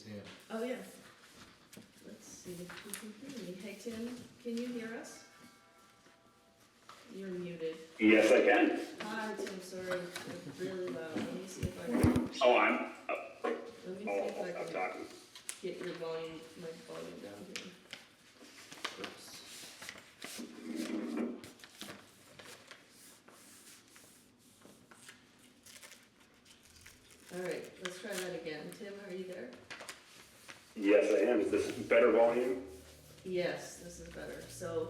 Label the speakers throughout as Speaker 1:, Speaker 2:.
Speaker 1: here.
Speaker 2: Oh, yeah. Let's see if you can hear me. Hey, Tim, can you hear us? You're muted.
Speaker 3: Yes, I can.
Speaker 2: Hi, Tim, sorry. It's really loud. Let me see if I can,
Speaker 3: Oh,
Speaker 2: let me see if I
Speaker 3: I'll
Speaker 2: can
Speaker 3: talk.
Speaker 2: get your volume, my volume down here. Oops. All right, let's try that again. Tim, are you there?
Speaker 3: Yes, I am. Is this better volume?
Speaker 2: Yes, this is better. So,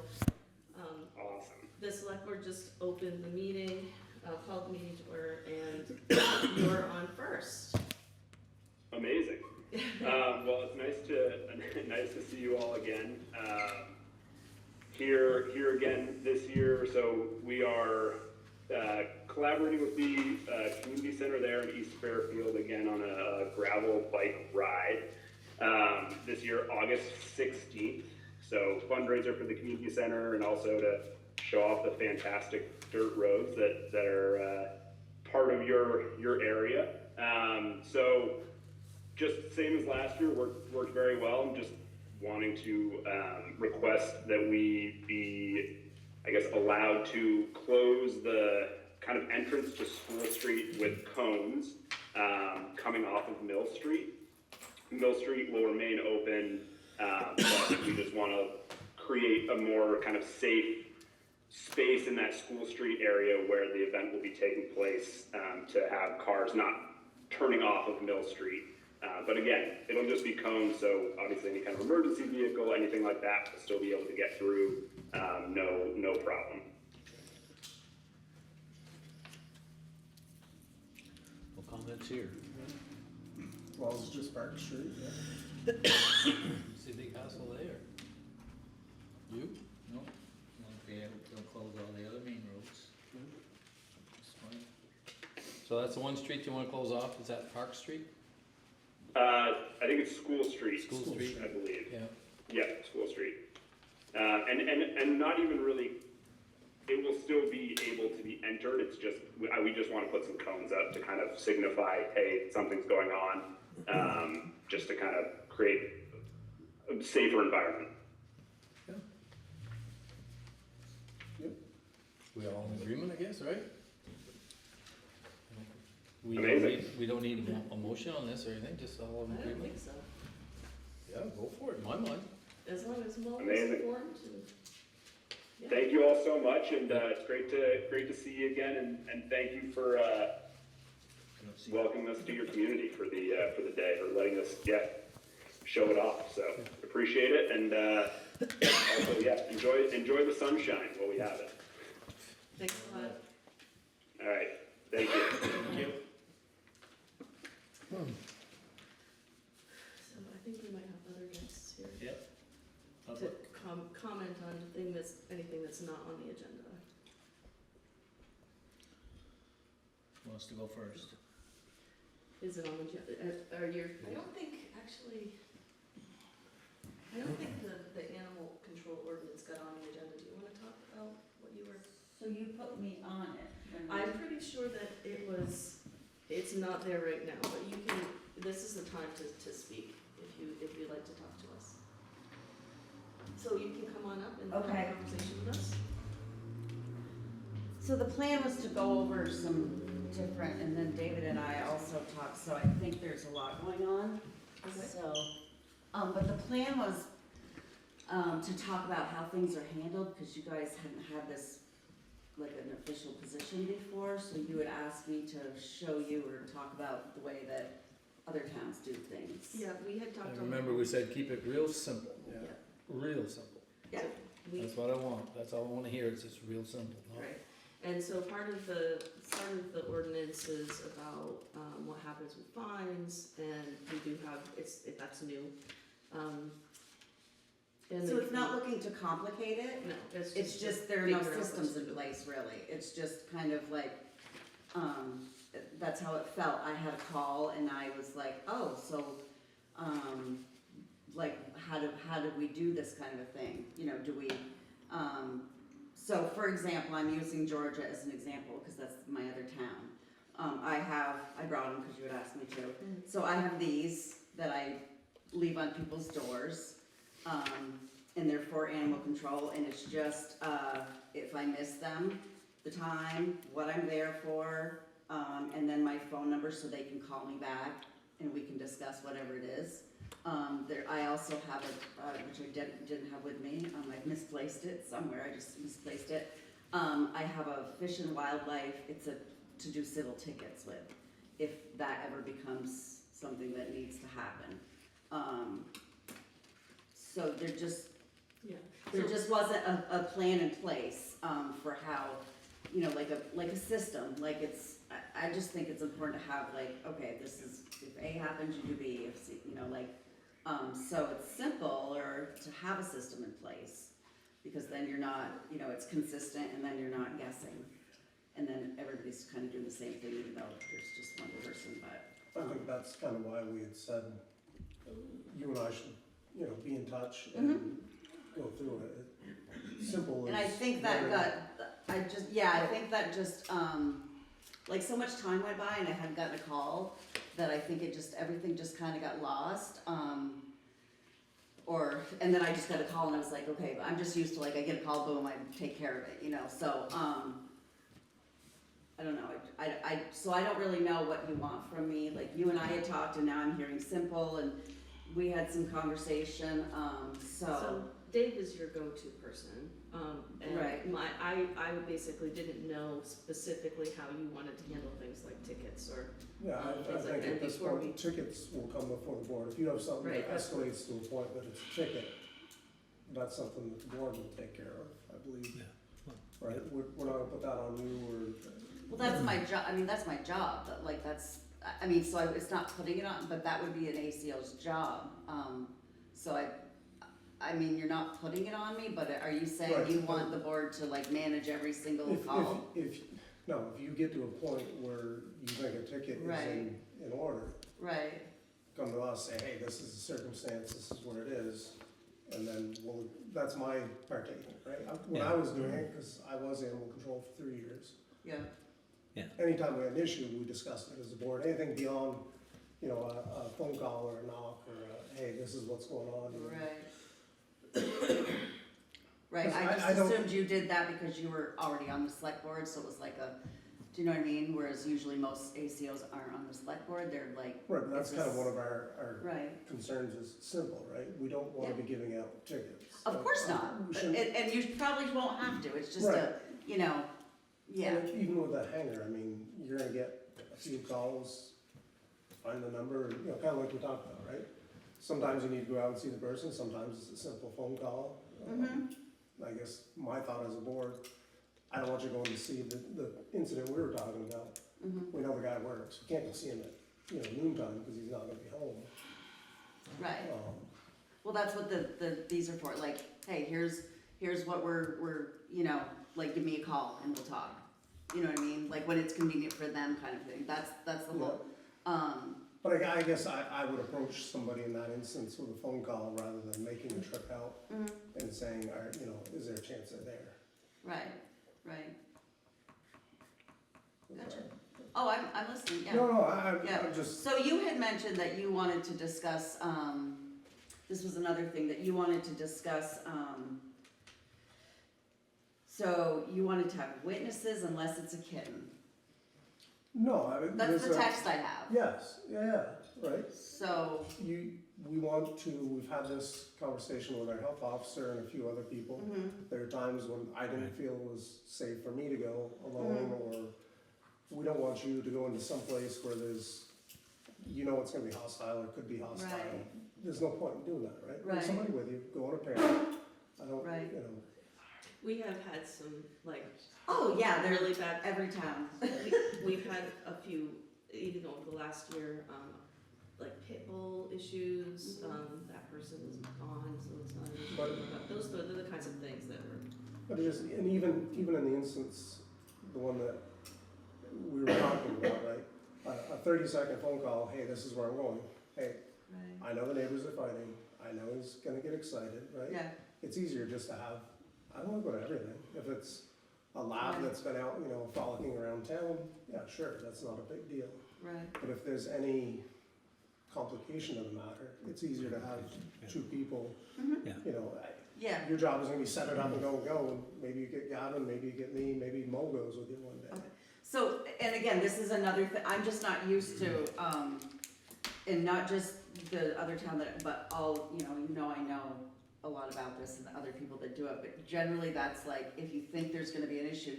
Speaker 3: Awesome.
Speaker 2: the select board just opened the meeting, called the meeting to order, and you're on first.
Speaker 3: Amazing. Well, it's nice to see you all again. Here again this year. So we are collaborating with the community center there in East Fairfield again on a gravel bike ride. This year, August 16th. So fundraiser for the community center and also to show off the fantastic dirt roads that are part of your area. So just same as last year, worked very well. I'm just wanting to request that we be, I guess, allowed to close the kind of entrance to School Street with cones coming off of Mill Street. Mill Street will remain open, but we just want to create a more kind of safe space in that School Street area where the event will be taking place to have cars not turning off of Mill Street. But again, it'll just be cones, so obviously any kind of emergency vehicle, anything like that will still be able to get through, no problem.
Speaker 1: No comments here.
Speaker 4: Well, it's just Park Street, yeah.
Speaker 1: See a big hassle there. You?
Speaker 5: No, they'll close all the other main roads. That's fine.
Speaker 1: So that's the one street you wanna close off, is that Park Street?
Speaker 3: I think it's School Street.
Speaker 1: School Street.
Speaker 3: I believe.
Speaker 1: Yeah.
Speaker 3: Yeah, School Street. And not even really, it will still be able to be entered. It's just, we just want to put some cones up to kind of signify, hey, something's going on, just to kind of create a safer environment.
Speaker 1: We all in agreement, I guess, right?
Speaker 3: Amazing.
Speaker 1: We don't need a motion on this or anything, just all in
Speaker 2: I don't
Speaker 1: agreement?
Speaker 2: think so.
Speaker 1: Yeah, go for it, in my mind.
Speaker 2: As long as Mo is
Speaker 3: Amazing.
Speaker 2: informed. And, yeah.
Speaker 3: Thank you all so much, and it's great to see you again, and thank you for welcoming us to your community for the day, or letting us show it off. So appreciate it, and also enjoy the sunshine while we have it.
Speaker 2: Thanks a lot.
Speaker 3: All right, thank you.
Speaker 5: Thank you.
Speaker 2: So I think we might have other guests here
Speaker 5: Yep.
Speaker 2: to comment on anything that's not on the agenda.
Speaker 5: Who wants to go first?
Speaker 2: Is it on the agenda? I don't think the animal control ordinance got on the agenda. Do you want to talk about what you were?
Speaker 6: So you put me on it.
Speaker 2: I'm pretty sure that it's not there right now, but this is the time to speak if you'd like to talk to us. So you can come on up and have
Speaker 6: Okay.
Speaker 2: a conversation with us.
Speaker 6: So the plan was to go over some different, and then David and I also talked, so I think there's a lot going on.
Speaker 2: Okay.
Speaker 6: So, but the plan was, to talk about how things are handled, because you guys hadn't had this, like an official position before, so you had asked me to show you or talk about the way that other towns do things.
Speaker 2: Yeah, we had talked
Speaker 1: I
Speaker 2: on.
Speaker 1: remember we said keep it real simple.
Speaker 2: Yeah.
Speaker 1: Real simple.
Speaker 6: Yeah.
Speaker 1: That's what I want, that's all I wanna hear, is just real simple, no?
Speaker 2: Right, and so part of the ordinance is about, what happens with fines, and we do have, that's new. And
Speaker 6: So
Speaker 2: then-
Speaker 6: it's not looking to complicate it?
Speaker 2: No,
Speaker 6: It's just, there are no
Speaker 2: figure out what
Speaker 6: systems
Speaker 2: to
Speaker 6: in
Speaker 2: do.
Speaker 6: place, really. It's just kind of like, that's how it felt. I had a call and I was like, oh, so, like, how do we do this kind of a thing? You know, do we, so for example, I'm using Georgia as an example because that's my other town. I brought them because you had asked me to. So I have these that I leave on people's doors. And they're for animal control, and it's just, if I miss them, the time, what I'm there for, and then my phone number so they can call me back and we can discuss whatever it is. I also have which I didn't have with me, I've misplaced it somewhere, I just misplaced it. I have a Fish and Wildlife, it's to do civil tickets with, if that ever becomes something that needs to happen. So there just wasn't a plan in place, for how, like a system, like I just think it's important to have like, okay, this is, if A happens, you do B, if C, so it's simple, or to have a system in place, because then you're not, it's consistent, and then you're not guessing. And then everybody's kind of doing the same thing, even though there's just one person, but.
Speaker 4: I think that's kind of why we had said, you and I should, be in touch and go through it. Simple as.
Speaker 6: And I think that I think that just, like so much time went by and I hadn't gotten a call, that I think everything just kind of got lost. And then I just got a call and I was like, okay, I'm just used to like, I get a call, boom, I take care of it, so, I don't know, so I don't really know what you want from me, like you and I had talked and now I'm hearing simple, and we had some conversation,
Speaker 2: So Dave is your go-to person, and
Speaker 6: Right.
Speaker 2: I basically didn't know specifically how you wanted to handle things like tickets or,
Speaker 4: Yeah, I
Speaker 2: things like
Speaker 4: think
Speaker 2: that
Speaker 4: at this
Speaker 2: before
Speaker 4: point, tickets will come before the board. If you have something that
Speaker 2: Right, that's what-
Speaker 4: escalates to a point that it's a ticket, that's something that the board will take care of, I believe.
Speaker 1: Yeah.
Speaker 4: Right, we're not gonna put that on you, or,
Speaker 6: well, that's my job, that's my job, but like so it's not putting it on, but that would be an ACO's job, so you're not putting it on me, but are you saying
Speaker 4: Right.
Speaker 6: you want the board to like manage every single
Speaker 4: if,
Speaker 6: call?
Speaker 4: if, no, if you get to a point where you think a ticket is
Speaker 6: Right.
Speaker 4: in order,
Speaker 6: Right,
Speaker 4: come to us, say, hey, this is the circumstance, this is where it is, and then that's my partaking, right? When I was doing it, because I was animal control for 3 years,
Speaker 6: yeah,
Speaker 4: anytime we had an issue, we discussed it as a board, anything beyond, a phone call or a knock, or hey, this is what's going on.
Speaker 6: right. Right,
Speaker 4: Because
Speaker 6: I just
Speaker 4: I don't-
Speaker 6: assumed you did that because you were already on the select board, so it was like do you know what I mean? Whereas usually most ACOs aren't on the select board, they're like,
Speaker 4: Right, but that's
Speaker 6: It's
Speaker 4: kind of
Speaker 6: just-
Speaker 4: one of our
Speaker 6: right.
Speaker 4: concerns is simple, right? We don't wanna be giving out tickets.
Speaker 6: Of course not,
Speaker 4: We
Speaker 6: but,
Speaker 4: shouldn't-
Speaker 6: and you probably won't have to, it's just
Speaker 4: Right.
Speaker 6: yeah,
Speaker 4: And even with a hanger, you're gonna get a few calls, find the number, kind of like we talked about, right? Sometimes you need to go out and see the person, sometimes it's a simple phone call. I guess my thought as a board, I don't want you going to see the incident we were talking about. We know the guy works, we can't go see him at, noontime, because he's not gonna be home.
Speaker 6: right. Well, that's what these are for, like, hey, here's what we're, like, give me a call and we'll talk. You know what I mean? Like, when it's convenient for them kind of thing, that's the whole,
Speaker 4: But I guess I would approach somebody in that instance with a phone call rather than making a trip out and saying, all right, is there a chance they're there?
Speaker 6: right. Gotcha. Oh, I'm listening, yeah.
Speaker 4: No,
Speaker 6: Yeah.
Speaker 4: I'm just,
Speaker 6: So you had mentioned that you wanted to discuss, this was another thing that you wanted to discuss, so you wanted to have witnesses unless it's a kitten.
Speaker 4: no,
Speaker 6: That's
Speaker 4: there's
Speaker 6: the text I have.
Speaker 4: Yes, yeah, right.
Speaker 6: So,
Speaker 4: We've had this conversation with our health officer and a few other people. There are times when I didn't feel it was safe for me to go alone, or we don't want you to go into some place where there's, it's gonna be hostile or could be hostile.
Speaker 6: Right.
Speaker 4: There's no point in doing that, right? Bring
Speaker 6: Right.
Speaker 4: somebody with you, go on a pair. I don't,
Speaker 6: Right.
Speaker 2: we have had some, like,
Speaker 6: oh yeah, they're
Speaker 2: really bad,
Speaker 6: every town.
Speaker 2: we've had a few, even over the last year, like pit bull issues, that person is gone, so it's not,
Speaker 4: But-
Speaker 2: those are the kinds of things that were.
Speaker 4: But and even in the instance, the one that we were talking about, right? A 30-second phone call, hey, this is where I'm going. Hey,
Speaker 6: Right.
Speaker 4: I know the neighbors are fighting. I know he's gonna get excited, right?
Speaker 6: Yeah,
Speaker 4: It's easier just to have, I don't wanna go to everything. If it's a lab
Speaker 6: Right.
Speaker 4: that's been out, frolicking around town, yeah, sure, that's not a big deal.
Speaker 6: right,
Speaker 4: But if there's any complication of the matter. It's easier to have two people,
Speaker 5: Yeah.
Speaker 4: you know,
Speaker 6: Yeah,
Speaker 4: your job is gonna be set it up and go. Maybe you get Gavin, maybe you get me, maybe Mo goes with you one day.
Speaker 6: Okay. so, and again, this is another thing, I'm just not used to, and not just the other town that, but all, I know a lot about this and the other people that do it, but generally that's like, if you think there's gonna be an issue,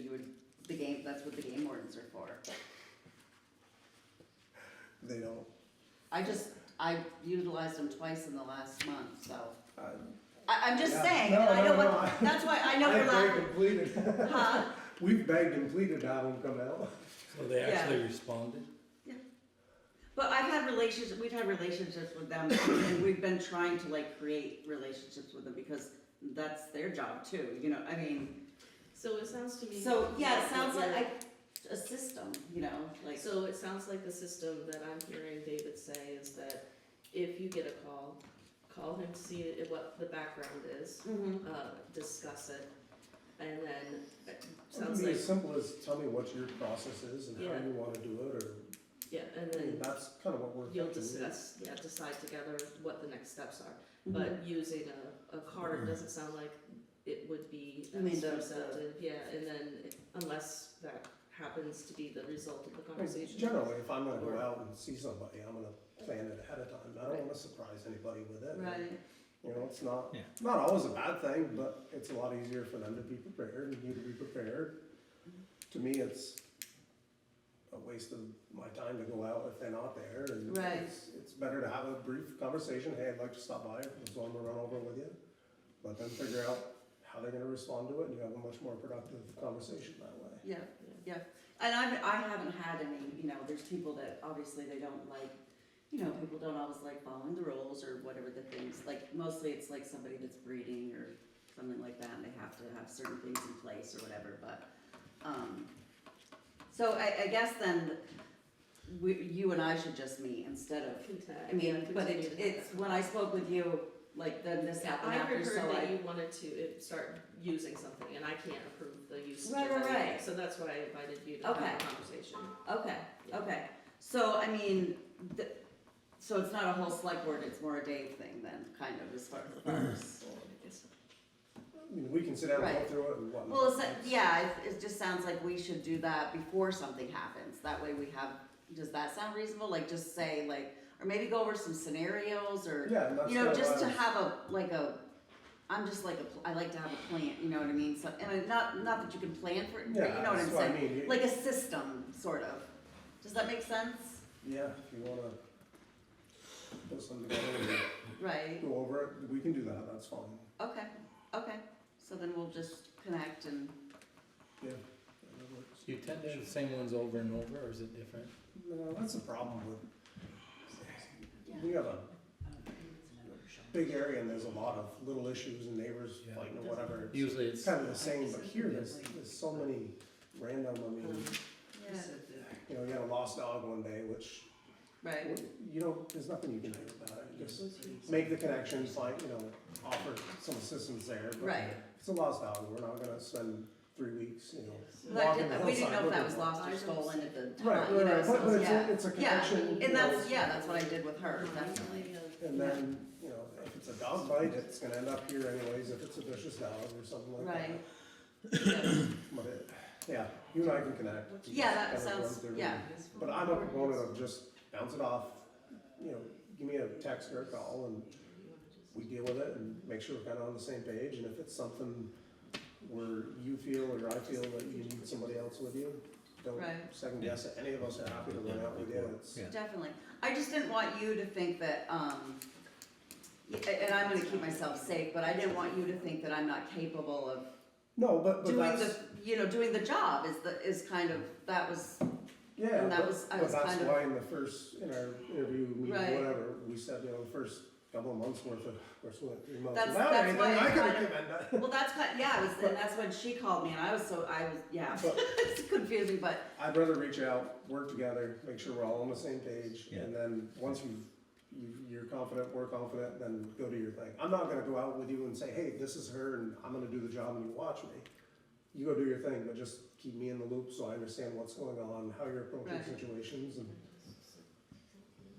Speaker 6: that's what the game wardens are for.
Speaker 4: They don't.
Speaker 6: I utilized them twice in the last month, so.
Speaker 4: uh,
Speaker 6: I'm just
Speaker 4: Yeah.
Speaker 6: saying,
Speaker 4: No,
Speaker 6: and I know
Speaker 4: no,
Speaker 6: what,
Speaker 4: no.
Speaker 6: that's why I know
Speaker 4: I've
Speaker 6: for
Speaker 4: begged
Speaker 6: that,
Speaker 4: and pleaded.
Speaker 6: huh?
Speaker 4: We've begged and pleaded to have them come out.
Speaker 1: So they
Speaker 6: Yeah.
Speaker 1: actually responded?
Speaker 6: But we've had relationships with them, and we've been trying to like create relationships with them because that's their job too, I mean,
Speaker 2: So it sounds to me.
Speaker 6: so, yeah, it
Speaker 2: that
Speaker 6: sounds
Speaker 2: you're-
Speaker 6: like a system, like,
Speaker 2: So it sounds like the system that I'm hearing David say is that if you get a call him, see what the background is,
Speaker 6: mhm,
Speaker 2: discuss it, and then it
Speaker 4: It can
Speaker 2: sounds
Speaker 4: be
Speaker 2: like,
Speaker 4: as simple as tell me what your process is and how
Speaker 2: Yeah.
Speaker 4: you wanna do it, or,
Speaker 2: yeah, and
Speaker 4: I mean,
Speaker 2: then
Speaker 4: that's kind of what we're
Speaker 2: you'll
Speaker 4: thinking.
Speaker 2: decide together what the next steps are.
Speaker 6: mhm.
Speaker 2: But using a card doesn't sound like it would be
Speaker 6: You mean
Speaker 2: as
Speaker 6: the-
Speaker 2: presented, yeah, and then unless that happens to be the result of the
Speaker 4: I mean,
Speaker 2: conversation.
Speaker 4: generally, if I'm gonna go
Speaker 2: Or-
Speaker 4: out and see somebody, I'm gonna plan it ahead of time. I don't wanna surprise anybody with it.
Speaker 6: Right,
Speaker 4: It's not,
Speaker 5: Yeah.
Speaker 4: not always a bad thing, but it's a lot easier for them to be prepared and you to be prepared. To me, it's a waste of my time to go out if they're not there, and
Speaker 6: Right.
Speaker 4: it's better to have a brief conversation, hey, I'd like to stop by, just want to run over with you. Let them figure out how they're gonna respond to it, and you have a much more productive conversation that way.
Speaker 6: yeah, and I haven't had any, there's people that obviously they don't like, people don't always like following the rules or whatever the things, like, mostly it's like somebody that's breeding or something like that, and they have to have certain things in place or whatever, but, so I guess then, you and I should just meet instead of,
Speaker 2: Contact,
Speaker 6: I mean,
Speaker 2: yeah,
Speaker 6: but
Speaker 2: continue to have
Speaker 6: it's,
Speaker 2: that.
Speaker 6: when I spoke with you, like, then this
Speaker 2: Yeah,
Speaker 6: happened
Speaker 2: I
Speaker 6: after,
Speaker 2: heard
Speaker 6: so
Speaker 2: that
Speaker 6: I,
Speaker 2: you wanted to start using something, and I can't approve the use of
Speaker 6: Right,
Speaker 2: it
Speaker 6: right,
Speaker 2: anyway,
Speaker 6: right.
Speaker 2: so that's why I invited you to have
Speaker 6: Okay.
Speaker 2: a conversation.
Speaker 6: okay, so, I mean, so it's not a whole select board, it's more a Dave thing then, kind of, as far as.
Speaker 4: I mean, we can sit down and go
Speaker 6: Right.
Speaker 4: through it and whatnot.
Speaker 6: Well, it just sounds like we should do that before something happens, that way we have, does that sound reasonable? Like, just say, like, or maybe go over some scenarios, or,
Speaker 4: Yeah, and that's kind of
Speaker 6: just
Speaker 4: what
Speaker 6: to
Speaker 4: I was-
Speaker 6: have I'm just like I like to have a plan, you know what I mean? So, and not that you can plan for it, but
Speaker 4: Yeah,
Speaker 6: you know what I'm
Speaker 4: that's what I
Speaker 6: saying?
Speaker 4: mean.
Speaker 6: Like a system, sort of. Does that make sense?
Speaker 4: Yeah, if you wanna put something together
Speaker 6: Right,
Speaker 4: and go over it, we can do that, that's fine.
Speaker 6: okay, so then we'll just connect and,
Speaker 4: Yeah. that works.
Speaker 1: Do you tend to do the same ones over and over, or is it different?
Speaker 4: No, that's the problem with, we have a big area and there's a lot of little issues and neighbors
Speaker 1: Yeah.
Speaker 4: fighting or whatever. It's
Speaker 1: Usually it's,
Speaker 4: kind of the same, but here there's so many random, I mean,
Speaker 6: yeah,
Speaker 4: you had a lost dog one day, which,
Speaker 6: right,
Speaker 4: there's nothing you can do about it. You just make the connection, offer some assistance there. But
Speaker 6: right.
Speaker 4: if it's a lost dog, we're not gonna spend 3 weeks,
Speaker 6: But
Speaker 4: walking the
Speaker 6: we didn't know
Speaker 4: hillside
Speaker 6: if that was
Speaker 4: looking for
Speaker 6: lost or stolen at the time,
Speaker 4: Right,
Speaker 6: you know,
Speaker 4: right,
Speaker 6: so,
Speaker 4: but
Speaker 6: yeah.
Speaker 4: it's a connection.
Speaker 6: And that's what I did with her, definitely.
Speaker 4: And then, if it's a dog bite, it's gonna end up here anyways, if it's a vicious dog or something like that.
Speaker 6: Right. Yeah.
Speaker 4: But yeah, you and I can connect.
Speaker 6: Yeah, that
Speaker 4: Kind of run
Speaker 6: sounds,
Speaker 4: through.
Speaker 6: yeah,
Speaker 4: But I'm a proponent of just bounce it off, give me a text or a call and we deal with it and make sure we're kinda on the same page. And if it's something where you feel or I feel that you need somebody else with you, don't
Speaker 6: Right.
Speaker 4: second guess it. Any of us are happy to run out with you. It's,
Speaker 5: Yeah.
Speaker 6: definitely. I just didn't want you to think that, and I'm gonna keep myself safe, but I didn't want you to think that I'm not capable of
Speaker 4: no, but
Speaker 6: doing
Speaker 4: that's,
Speaker 6: doing the job is kind of, that was,
Speaker 4: yeah,
Speaker 6: and that
Speaker 4: but,
Speaker 6: was- I
Speaker 4: but
Speaker 6: was
Speaker 4: that's
Speaker 6: kind of-
Speaker 4: why in our interview, meeting,
Speaker 6: Right.
Speaker 4: whatever, we said, the first couple of months worth of, or 3 months.
Speaker 6: That's-
Speaker 4: without
Speaker 6: that's
Speaker 4: anything,
Speaker 6: why I
Speaker 4: I can
Speaker 6: kind of-
Speaker 4: recommend that.
Speaker 6: well, that's kind, yeah, and that's when she called me, and I was, yeah,
Speaker 4: But
Speaker 6: it's confusing, but,
Speaker 4: I'd rather reach out, work together, make sure we're all on the same page,
Speaker 5: Yeah.
Speaker 4: and then once you're confident, we're confident, then go do your thing. I'm not gonna go out with you and say, hey, this is her, and I'm gonna do the job, and you watch me. You go do your thing, but just keep me in the loop so I understand what's going on, how you're approaching
Speaker 6: Right.
Speaker 4: situations, and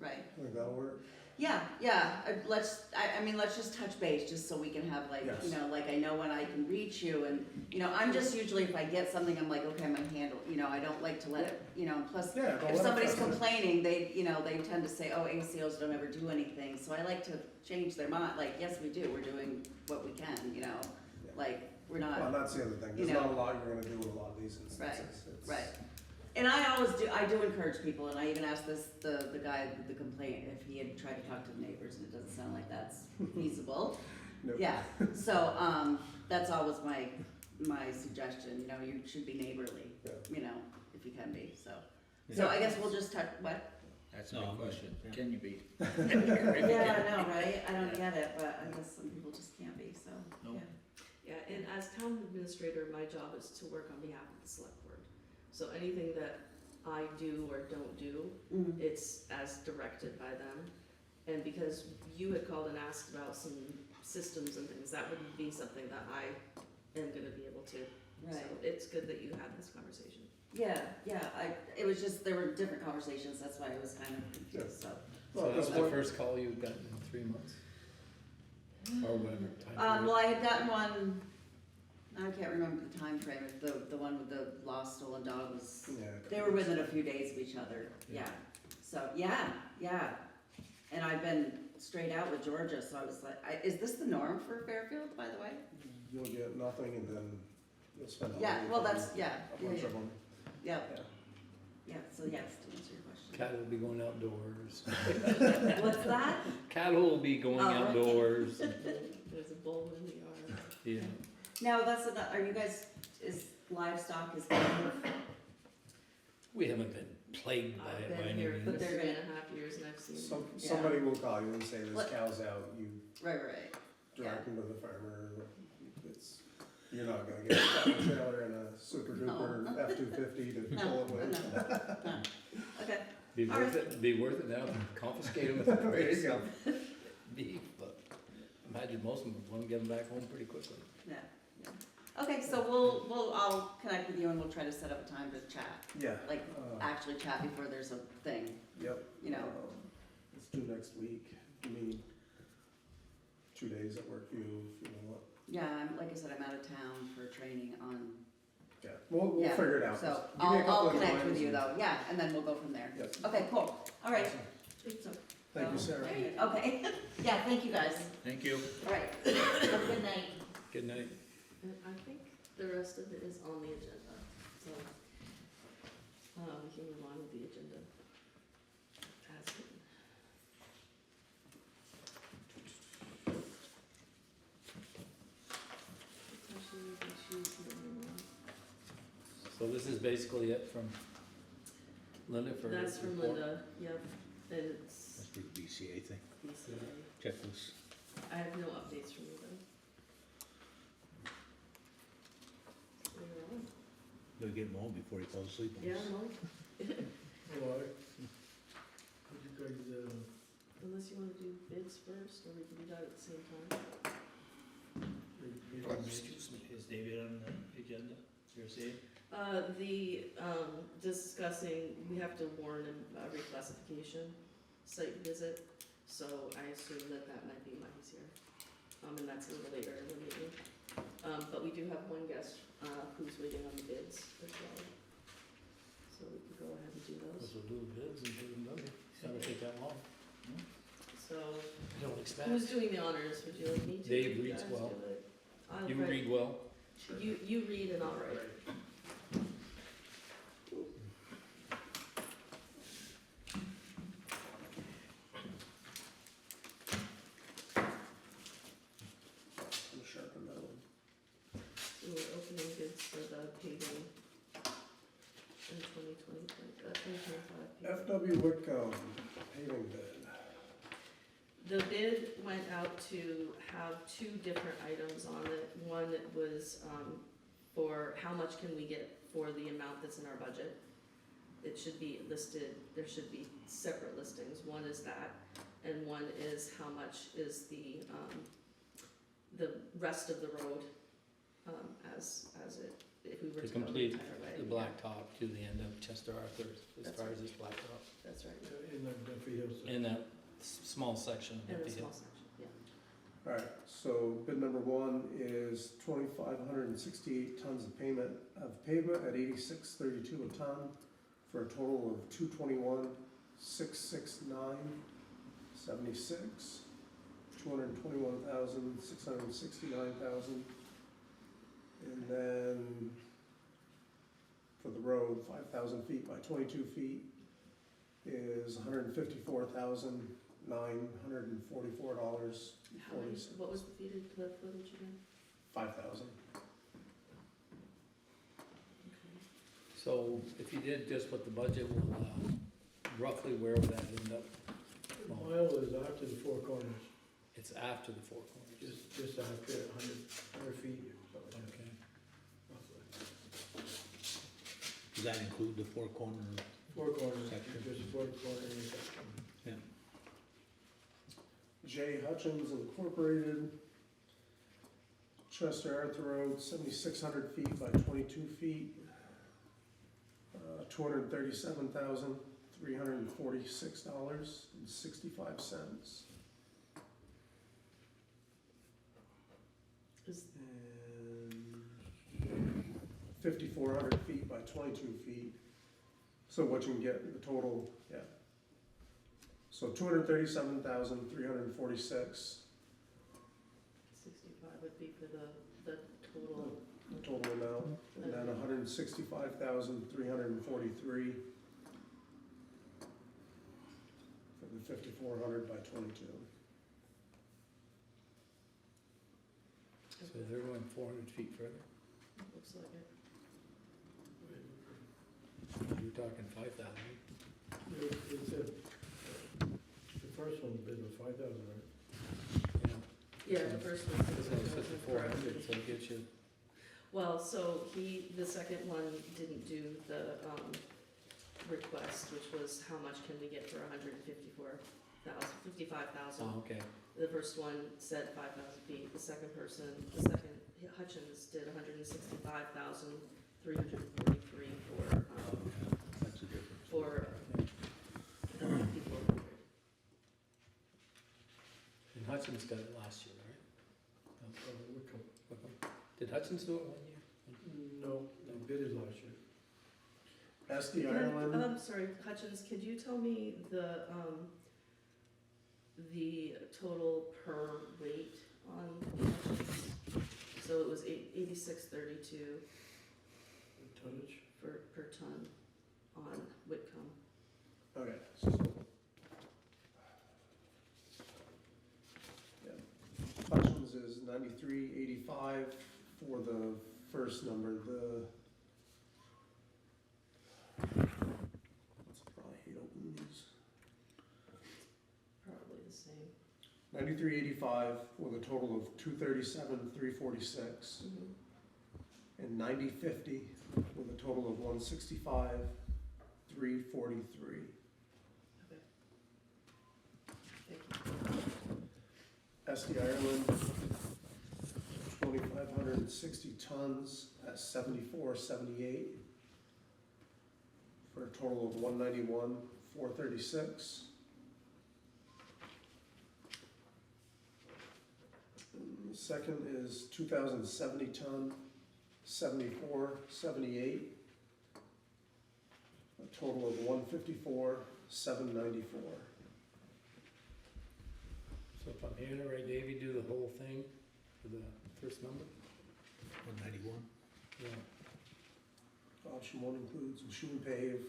Speaker 6: right.
Speaker 4: I think that'll work.
Speaker 6: Yeah, I mean, let's just touch base, just so we can have like,
Speaker 4: Yes.
Speaker 6: you know, like I know when I can reach you and, you know, I'm just usually, if I get something, I'm like, okay, I'm gonna handle, you know, I don't like to let it, you know, plus,
Speaker 4: Yeah, don't
Speaker 6: if
Speaker 4: let it
Speaker 6: somebody's
Speaker 4: fester.
Speaker 6: complaining, they, you know, they tend to say, oh, ACOs don't ever do anything, so I like to change their mind, like, yes, we do, we're doing what we can, you know,
Speaker 4: Yeah.
Speaker 6: like, we're
Speaker 4: Well,
Speaker 6: not,
Speaker 4: that's the other thing,
Speaker 6: you
Speaker 4: there's not a
Speaker 6: know.
Speaker 4: lot you're gonna do in a lot of these instances.
Speaker 6: Right,
Speaker 4: It's-
Speaker 6: right. And I do encourage people, and I even asked the guy with the complaint if he had tried to talk to the neighbors, and it doesn't sound like that's feasible.
Speaker 4: Nope.
Speaker 6: Yeah, so, that's always my suggestion, you know, you should be neighborly,
Speaker 4: Yeah.
Speaker 6: you know, if you can be, so. So I guess we'll just touch, what?
Speaker 5: That's a
Speaker 1: No,
Speaker 5: big
Speaker 1: I'm
Speaker 5: question.
Speaker 1: good.
Speaker 5: Can you be?
Speaker 6: Yeah, I know, right? I don't get it, but I guess some people just can't be, so,
Speaker 5: Nope.
Speaker 6: yeah.
Speaker 2: Yeah, and as town administrator, my job is to work on behalf of the select board. So anything that I do or don't do,
Speaker 6: Mhm.
Speaker 2: it's as directed by them. And because you had called and asked about some systems and things, that would be something that I am gonna be able to. So
Speaker 6: Right,
Speaker 2: it's good that you had this conversation.
Speaker 6: yeah, it was just, there were different conversations, that's why I was kind of confused, so.
Speaker 4: Well,
Speaker 1: So that's
Speaker 4: because
Speaker 1: the
Speaker 4: one-
Speaker 1: first call you've gotten in 3 months? Or whatever time
Speaker 6: Well,
Speaker 1: period?
Speaker 6: I had gotten one, I can't remember the time frame. The one with the lost stolen dog was,
Speaker 4: Yeah.
Speaker 6: they were within a few days of each other, yeah. So, yeah, and I've been straight out with Georgia, so I was like, is this the norm for Fairfield, by the way?
Speaker 4: You'll get nothing and then you'll spend all
Speaker 6: Yeah,
Speaker 4: day
Speaker 6: well,
Speaker 4: on
Speaker 6: that's, yeah,
Speaker 4: a bunch of them.
Speaker 6: yeah,
Speaker 4: Yeah.
Speaker 6: so yes, to answer your question.
Speaker 1: Cattle will be going outdoors.
Speaker 6: What's that?
Speaker 1: Cattle will be going
Speaker 6: Oh, right.
Speaker 1: outdoors.
Speaker 2: There's a bull in the yard.
Speaker 1: Yeah.
Speaker 6: No, are you guys, is livestock is kind of,
Speaker 1: We haven't been plagued by
Speaker 2: I've
Speaker 1: it by
Speaker 2: been
Speaker 1: any
Speaker 2: here for
Speaker 1: means.
Speaker 6: they're
Speaker 2: 3.5 years and I've seen.
Speaker 6: Yeah.
Speaker 4: Somebody will call you and say there's
Speaker 6: What-
Speaker 4: cows out, you
Speaker 6: right,
Speaker 4: direct them to the farmer. It's, you're not gonna get a tractor trailer and a super duper
Speaker 6: No.
Speaker 4: F-250 to
Speaker 6: No,
Speaker 4: pull it with.
Speaker 6: no, okay,
Speaker 1: Be
Speaker 6: All
Speaker 1: worth it, be worth it now to confiscate them at the
Speaker 4: There you
Speaker 1: price
Speaker 4: go.
Speaker 1: of beef, but imagine most of them would want to get them back home pretty quickly.
Speaker 6: yeah. Okay, so I'll connect with you and we'll try to set up a time to chat,
Speaker 4: Yeah.
Speaker 6: like, actually chat before there's a thing,
Speaker 4: Yep.
Speaker 6: you know.
Speaker 4: Let's do next week. Give me 2 days at work for you if you want.
Speaker 6: Yeah, like I said, I'm out of town for training on,
Speaker 4: Yeah, we'll
Speaker 6: yeah,
Speaker 4: figure it out.
Speaker 6: so
Speaker 4: Just give me a couple
Speaker 6: I'll
Speaker 4: of
Speaker 6: connect with
Speaker 4: times
Speaker 6: you
Speaker 4: and-
Speaker 6: though, yeah, and then we'll go from there.
Speaker 4: Yep.
Speaker 6: Okay, cool, all right,
Speaker 4: Awesome. Thank you, Sarah.
Speaker 2: There you go.
Speaker 6: okay, yeah, thank you guys,
Speaker 5: Thank you.
Speaker 6: all right, have a good night.
Speaker 1: Good night.
Speaker 2: And I think the rest of it is on the agenda, so, we can move on with the agenda. As written. Potentially we can choose the new one.
Speaker 1: So this is basically it from Linda for.
Speaker 2: That's from
Speaker 1: report?
Speaker 2: Linda, yep, and it's
Speaker 5: That's for the BCA thing.
Speaker 2: BCA.
Speaker 5: Checklist.
Speaker 2: I have no updates from you though. You're on.
Speaker 5: Better get him home before he falls asleep on
Speaker 2: Yeah,
Speaker 5: us.
Speaker 2: no,
Speaker 7: Why? Would you guys,
Speaker 2: unless you wanna do bids first, or we can do that at the same time.
Speaker 1: Excuse me.
Speaker 5: Is David on the agenda? Seriously?
Speaker 2: Discussing, we have to warn a reclassification site visit, so I assume that might be why he's here. And that's a little later in the meeting. But we do have one guest, who's waiting on the bids as well. So we can go ahead and do
Speaker 1: Guess
Speaker 2: those.
Speaker 1: we'll do the bids and do them done. It's not gonna take that long.
Speaker 2: So,
Speaker 1: I don't expect.
Speaker 2: who's doing the honors? Would you like me to?
Speaker 1: Dave
Speaker 2: You
Speaker 1: reads
Speaker 2: guys
Speaker 1: well.
Speaker 2: do it? I'll
Speaker 1: You
Speaker 2: write-
Speaker 1: read well.
Speaker 2: You read and I'll write.
Speaker 4: I'm sharpen that one.
Speaker 2: So we're opening bids for the paving in 2025 paving.
Speaker 4: FW Whitcomb paving bid.
Speaker 2: The bid went out to have 2 different items on it. One was, for how much can we get for the amount that's in our budget. It should be listed, there should be separate listings. One is that, and one is how much is the rest of the road, as it if we were
Speaker 1: To
Speaker 2: to go the
Speaker 1: complete
Speaker 2: entire way.
Speaker 1: the
Speaker 2: yeah.
Speaker 1: blacktop to the end of Chester Arthur, as
Speaker 2: That's
Speaker 1: far
Speaker 2: right.
Speaker 1: as this blacktop,
Speaker 2: That's right,
Speaker 7: In the Duffy Hills.
Speaker 1: in that small section of
Speaker 2: in the
Speaker 1: the
Speaker 2: small
Speaker 1: hill.
Speaker 2: section, yeah.
Speaker 4: Alright, so bid number one is 2,568 tons of pavement at 86.32 a ton, for a total of 221,669.76, 221,669,000. And then for the road, 5,000 feet by 22 feet is $154,944.40.
Speaker 2: How many, what was the footage again?
Speaker 4: 5,000.
Speaker 2: Okay.
Speaker 1: So if you did just what the budget will allow, roughly where would that end up?
Speaker 7: The mile is after the four corners,
Speaker 1: It's after the four corners.
Speaker 7: just after 100 feet, something like
Speaker 1: Okay.
Speaker 7: that, roughly.
Speaker 5: Does that include the four corner?
Speaker 7: Four corners,
Speaker 5: Section.
Speaker 7: just four corner intersection.
Speaker 4: J. Hutchins Incorporated, Chester Arthur Road, 7,600 feet by 22 feet, $237,346.65.
Speaker 2: Is,
Speaker 4: And 5,400 feet by 22 feet. So what you can get, the total, yeah. So 237,346,
Speaker 2: 65 would be for the total,
Speaker 4: the total amount, and then 165,343 for the 5,400 by 22.
Speaker 1: So they're going 400 feet further,
Speaker 2: looks like it.
Speaker 1: you're talking 5,000.
Speaker 7: It said, the first one bid was 5,000, right?
Speaker 2: Yeah, the first one.
Speaker 1: This one's 5,400, so it gets you,
Speaker 2: Well, so the second one didn't do the, request, which was how much can we get for 55,000.
Speaker 1: oh, okay.
Speaker 2: The first one said 5,000 feet, the second Hutchins did 165,343
Speaker 5: That's the difference.
Speaker 2: for 5,400.
Speaker 1: And Hutchins got it last year, right?
Speaker 7: Wickham.
Speaker 1: Did Hutchins do it 1 year?
Speaker 7: No, the bid is last year.
Speaker 4: SD Ireland,
Speaker 2: I'm sorry, Hutchins, could you tell me the total per weight on Hutchins? So it was 86.32
Speaker 7: Tonnage?
Speaker 2: per ton on Whitcomb.
Speaker 4: okay, so. Yeah. Hutchins is 93.85 for the first number, let's probably hate opening these.
Speaker 2: Probably the same.
Speaker 4: 93.85 with a total of 237,346, and 90.50 with a total of 165,343.
Speaker 2: Okay. Thank you.
Speaker 4: SD Ireland, 2,560 tons at 74.78 for a total of 191,436. The second is 2,070 ton, 74.78, a total of 154,794.
Speaker 1: So if I'm hearing it right, Dave, you do the whole thing for the first number?
Speaker 5: 191?
Speaker 1: Yeah.
Speaker 4: Option one includes machine pave,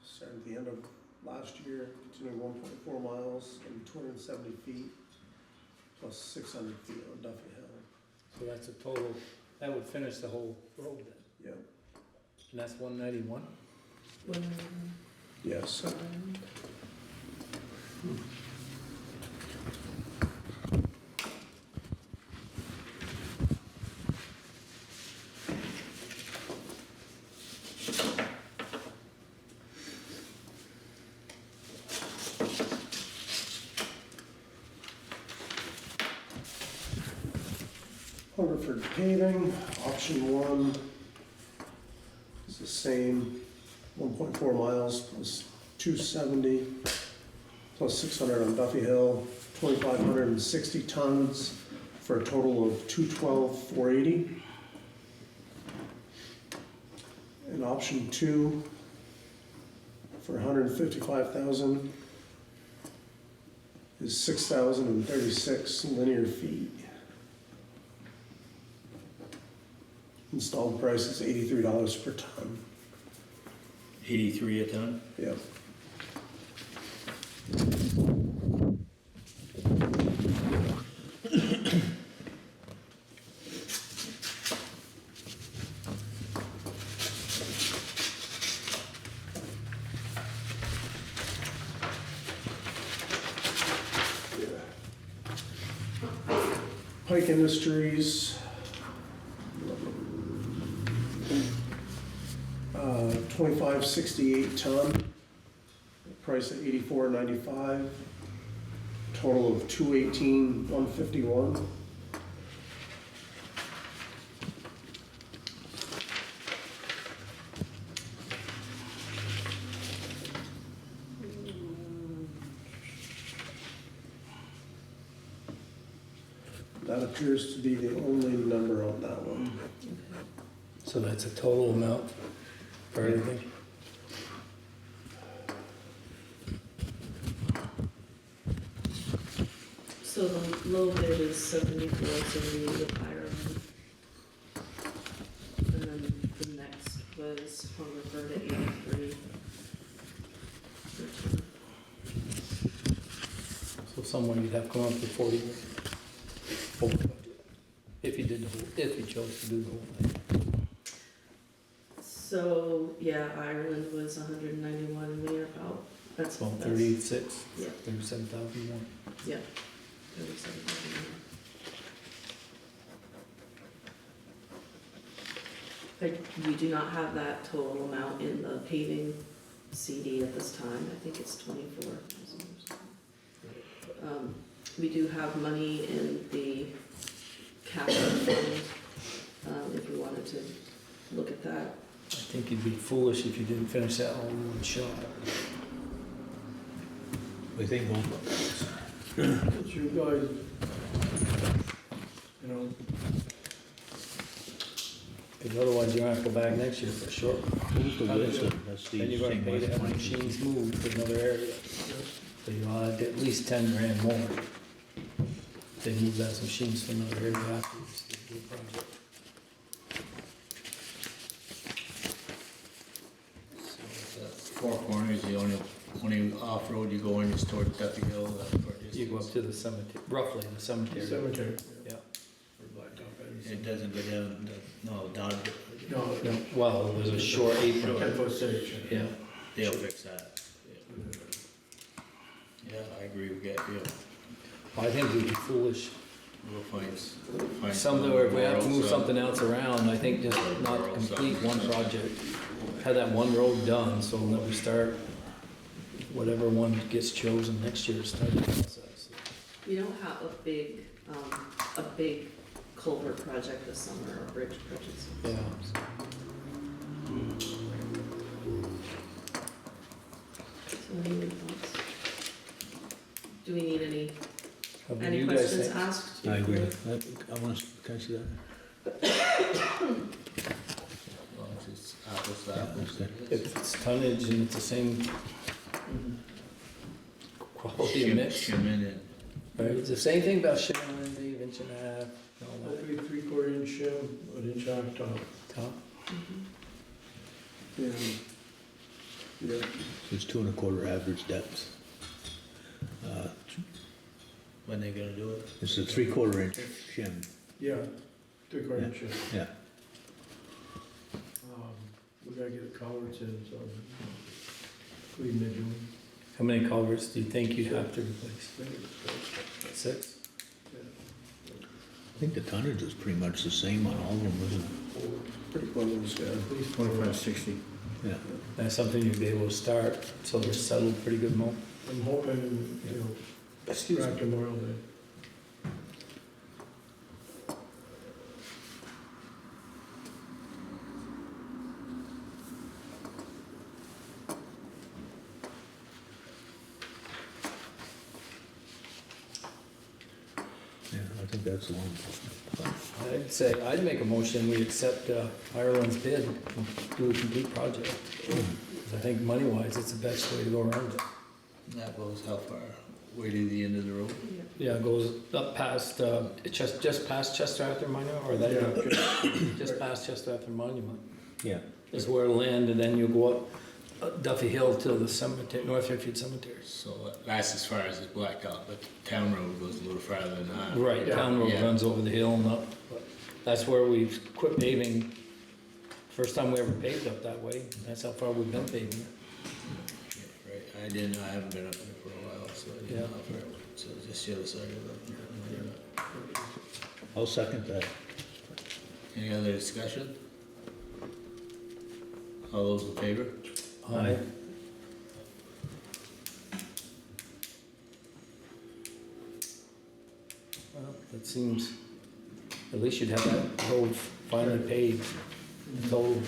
Speaker 4: starting at the end of last year, continuing 1.4 miles and 270 feet, plus 600 feet on Duffy Hill.
Speaker 1: So that's a total, that would finish the whole road then,
Speaker 4: Yep.
Speaker 1: and that's 191?
Speaker 4: Yes. Hungerford paving, option one same, 1.4 miles plus 270, plus 600 on Duffy Hill, 2,560 tons for a total of 212,480. And option 2 for 155,000 is 6,036 linear feet. Installed price is $83 per ton.
Speaker 5: 83 a ton?
Speaker 4: Yep. Pike Industries, 2568 ton, price at $84.95, total of $218,151. That appears to be the only number on that one.
Speaker 1: So that's a total amount for everything?
Speaker 2: So the low bid is 74, 78 the higher one. And then the next was Hungerford at 83.
Speaker 1: So someone you'd have to come up with 40 over budget, if you did the whole, if you chose to do the whole thing.
Speaker 2: So, yeah, Ireland was 191 and we are about, that's,
Speaker 1: Well,
Speaker 2: that's,
Speaker 1: 36,
Speaker 2: yeah,
Speaker 1: 37,000 more.
Speaker 2: yeah, 37,000. We do not have that total amount in the paving CD at this time, I think it's 24,000 or something. We do have money in the capital fund, if we wanted to look at that.
Speaker 1: I think you'd be foolish if you didn't finish that all in one shot.
Speaker 5: We think both.
Speaker 7: It's you guys, you know,
Speaker 1: Because otherwise you're gonna have to go back next year for sure.
Speaker 5: Who's the
Speaker 1: Wilson?
Speaker 5: That's
Speaker 1: Then you're gonna pay to have machines moved to another area. So you'll add at least 10 grand more. They move those machines to another area afterwards. to do the project.
Speaker 5: Four Corners, the only off-road you go in is towards Duffy Hill,
Speaker 1: You go up to the cemetery, roughly the cemetery.
Speaker 7: cemetery.
Speaker 1: Yeah.
Speaker 7: For blacktop.
Speaker 5: It doesn't go down, down,
Speaker 7: No,
Speaker 1: No, well, there's a short apron.
Speaker 7: 10-foot section.
Speaker 1: Yeah.
Speaker 5: they'll fix that. Yeah, I agree, we get,
Speaker 1: I think we'd be foolish.
Speaker 5: we'll find.
Speaker 1: Something, or if we have to move
Speaker 5: somewhere else,
Speaker 1: something else around, I think just not complete one project. Have that one road done, so that we start, whatever one gets chosen next year, start the process.
Speaker 2: We don't have a big culvert project this summer or bridge projects.
Speaker 1: Yeah.
Speaker 2: So any other thoughts? Do we need
Speaker 1: What do
Speaker 2: any
Speaker 1: you guys
Speaker 2: questions
Speaker 1: think?
Speaker 2: asked?
Speaker 5: I agree, I wanna, can I see that? As long as it's apples to apples.
Speaker 1: If it's tonnage and it's the same quality of mix,
Speaker 5: Shim in it.
Speaker 1: right? It's the same thing about shipping, Lindsay, inch and a half, and all that.
Speaker 7: Hopefully 3/4 inch shim, an inch on top.
Speaker 1: Top.
Speaker 2: Mhm.
Speaker 4: Yeah.
Speaker 8: It's 2 1/4 average depth.
Speaker 5: When they gonna do it?
Speaker 8: It's a 3/4 inch shim.
Speaker 7: Yeah, 3/4 inch shim.
Speaker 8: Yeah.
Speaker 7: We gotta get the culverts in, so we mid-June.
Speaker 1: How many culverts do you think you'd have to replace? 6?
Speaker 8: I think the tonnage is pretty much the same on all of them, isn't it?
Speaker 4: Pretty close, yeah.
Speaker 7: At least
Speaker 8: 25, 60. Yeah.
Speaker 1: That's something you'd be able to start, so they're settled pretty good more.
Speaker 7: I'm hoping, you know, crack Memorial Day.
Speaker 8: Yeah, I think that's the one.
Speaker 1: I'd say, I'd make a motion, we accept Ireland's bid, and do a complete project. 'Cause I think money-wise, it's the best way to go around it.
Speaker 5: That goes how far? Way to the end of the road?
Speaker 1: Yeah, it goes up past, just past Chester Arthur Monument, or that, just past Chester Arthur Monument
Speaker 8: Yeah.
Speaker 1: is where it'll end, and then you go up Duffy Hill to the cemetery, North Fairfield Cemetery.
Speaker 5: So that's as far as it's blacktop, but the town road goes a little farther than that.
Speaker 1: Right, town road
Speaker 5: Yeah.
Speaker 1: runs over the hill and up, but that's where we've quit paving. First time we ever paved up that way, that's how far we've been paving it.
Speaker 5: Right, I haven't been up there for a while, so I didn't know how far it went, so just the other side of it.
Speaker 8: I'll second that.
Speaker 5: Any other discussion? All those in favor?
Speaker 1: Aye. Well, that seems, at least you'd have that road finally paved, total.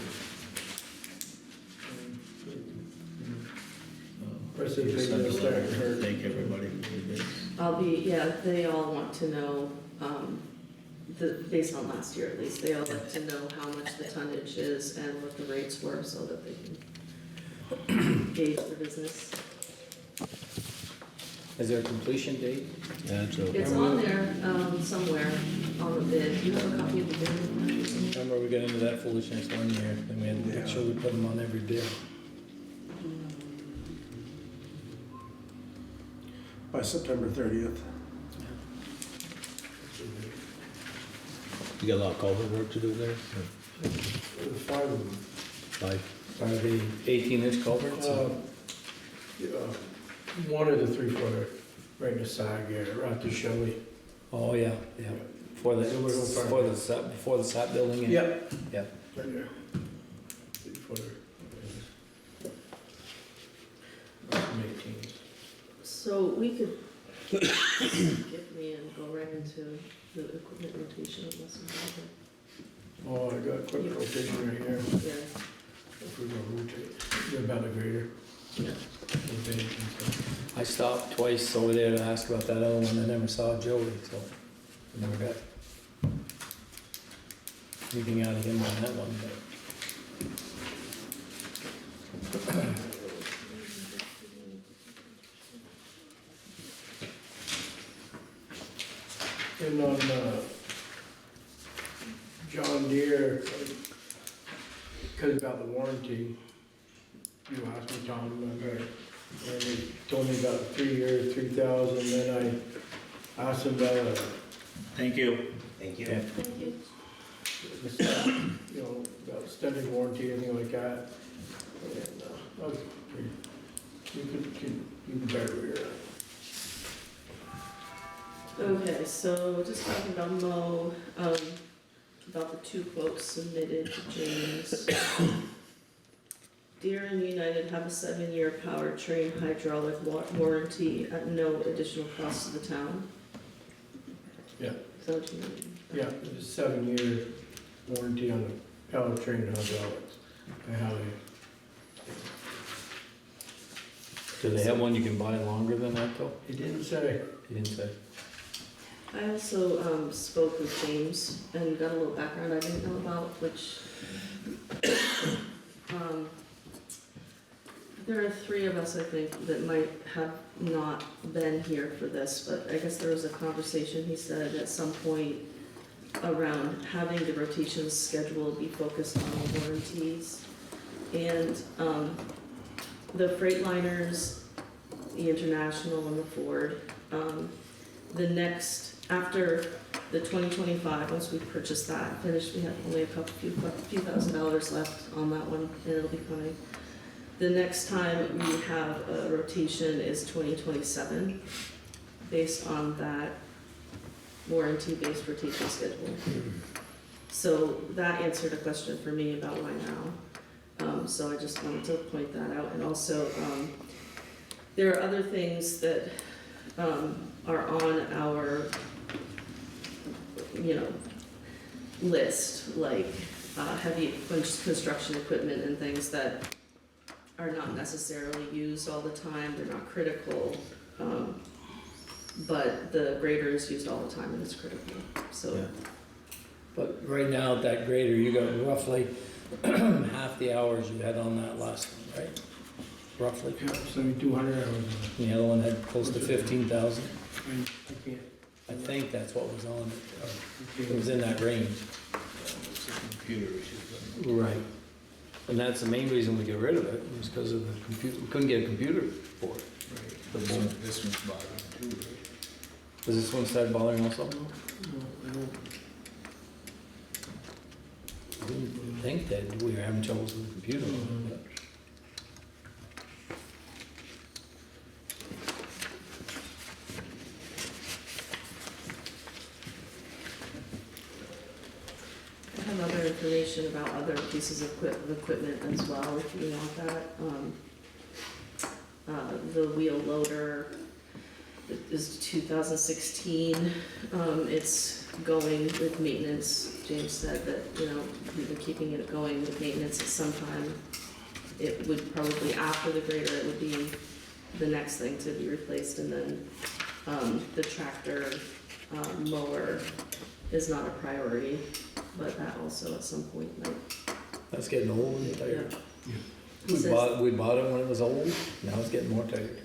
Speaker 7: Rest of the thing is starting to hurt.
Speaker 5: Thank everybody for your bids.
Speaker 2: they all want to know, based on last year at least, they all like to know how much the tonnage is and what the rates were so that they can gauge the business.
Speaker 1: Is there a completion date?
Speaker 8: Yeah, it's a,
Speaker 2: It's on there, somewhere on the bid. Do you have a copy of the bid?
Speaker 1: Remember we got into that foolishness one year, and we had to make sure we put them on every bid.
Speaker 4: By September 30th.
Speaker 8: you got a lot of culvert work to do there?
Speaker 7: There's 5 of them.
Speaker 8: 5?
Speaker 1: Are they 18-inch culverts?
Speaker 7: Yeah, one of the 3-footer, right in the side there, right to Shelley.
Speaker 1: Oh, yeah, yeah. For the,
Speaker 7: So we're gonna find
Speaker 1: for
Speaker 7: out.
Speaker 1: the SAP, before the SAP building? and-
Speaker 7: Yep.
Speaker 1: Yeah.
Speaker 7: Right there. 3-footer. Some 18s.
Speaker 2: So we could skip me and go right into the equipment rotation unless we have
Speaker 7: Oh, I got equipment rotation right here.
Speaker 2: it. Yeah.
Speaker 7: If we're gonna rotate, the about grader.
Speaker 2: Yeah.
Speaker 7: the big and stuff.
Speaker 1: I stopped twice over there to ask about that other one, I never saw Joey, so I never got anything out of him on that one, but.
Speaker 7: And on, John Deere, because about the warranty, you asked me, Tom, remember? And he told me about 3 years, 3,000, then I asked him about,
Speaker 5: Thank you.
Speaker 8: Thank
Speaker 1: Yeah.
Speaker 2: Thank you.
Speaker 7: you know, about extended warranty, anything like that. And, okay, you can better read it.
Speaker 2: Okay, so just talking about Mo, about the 2 quotes submitted to James. Deere and United have a 7-year powertrain hydraulic warranty at no additional cost to the town.
Speaker 7: Yeah.
Speaker 2: Is that what you mean?
Speaker 7: Yeah, it's a 7-year warranty on the powertrain and hydraulics. And how they,
Speaker 1: Do they have one you can buy longer than that though?
Speaker 7: he didn't say.
Speaker 1: He didn't say.
Speaker 2: I also spoke with James and got a little background I didn't know about, which there are 3 of us, I think, that might have not been here for this, but I guess there was a conversation, he said, at some point around having the rotation schedule be focused on the warranties. And the Freightliners, the International and the Ford, the next, after the 2025, once we purchase that, finished, we have only a few $1,000 left on that one, and it'll be coming. The next time we have a rotation is 2027, based on that warranty-based rotation schedule. So that answered a question for me about why now. So I just wanted to point that out, and also, there are other things that, are on our, list, like, heavy construction equipment and things that are not necessarily used all the time, they're not critical. but the grader is used all the time and it's critical, so.
Speaker 5: Yeah.
Speaker 1: But right now, at that grader, you got roughly half the hours you had on that last one, right? Roughly.
Speaker 7: Yeah, 7,200 hours.
Speaker 1: The other one had close to 15,000.
Speaker 7: I can't.
Speaker 1: I think that's what was on it. It was in that range.
Speaker 5: It's a computer issue.
Speaker 1: Right. And that's the main reason we get rid of it, was because of the computer, we couldn't get a computer for it.
Speaker 5: Right.
Speaker 1: The
Speaker 5: This one's bothering too, right?
Speaker 1: Does this one start bothering also?
Speaker 7: No, I don't.
Speaker 1: I didn't think that we were having troubles with the computer.
Speaker 7: Mhm.
Speaker 1: but-
Speaker 2: I have other information about other pieces of equipment as well, if you want that. The wheel loader is 2016. It's going with maintenance. James said that, we've been keeping it going with maintenance at some time. It would probably, after the grader, it would be the next thing to be replaced, and then, the tractor, mower is not a priority, but that also at some point might.
Speaker 1: That's getting old and tired.
Speaker 2: He
Speaker 1: We
Speaker 2: says-
Speaker 1: bought it when it was old, now it's getting more tired.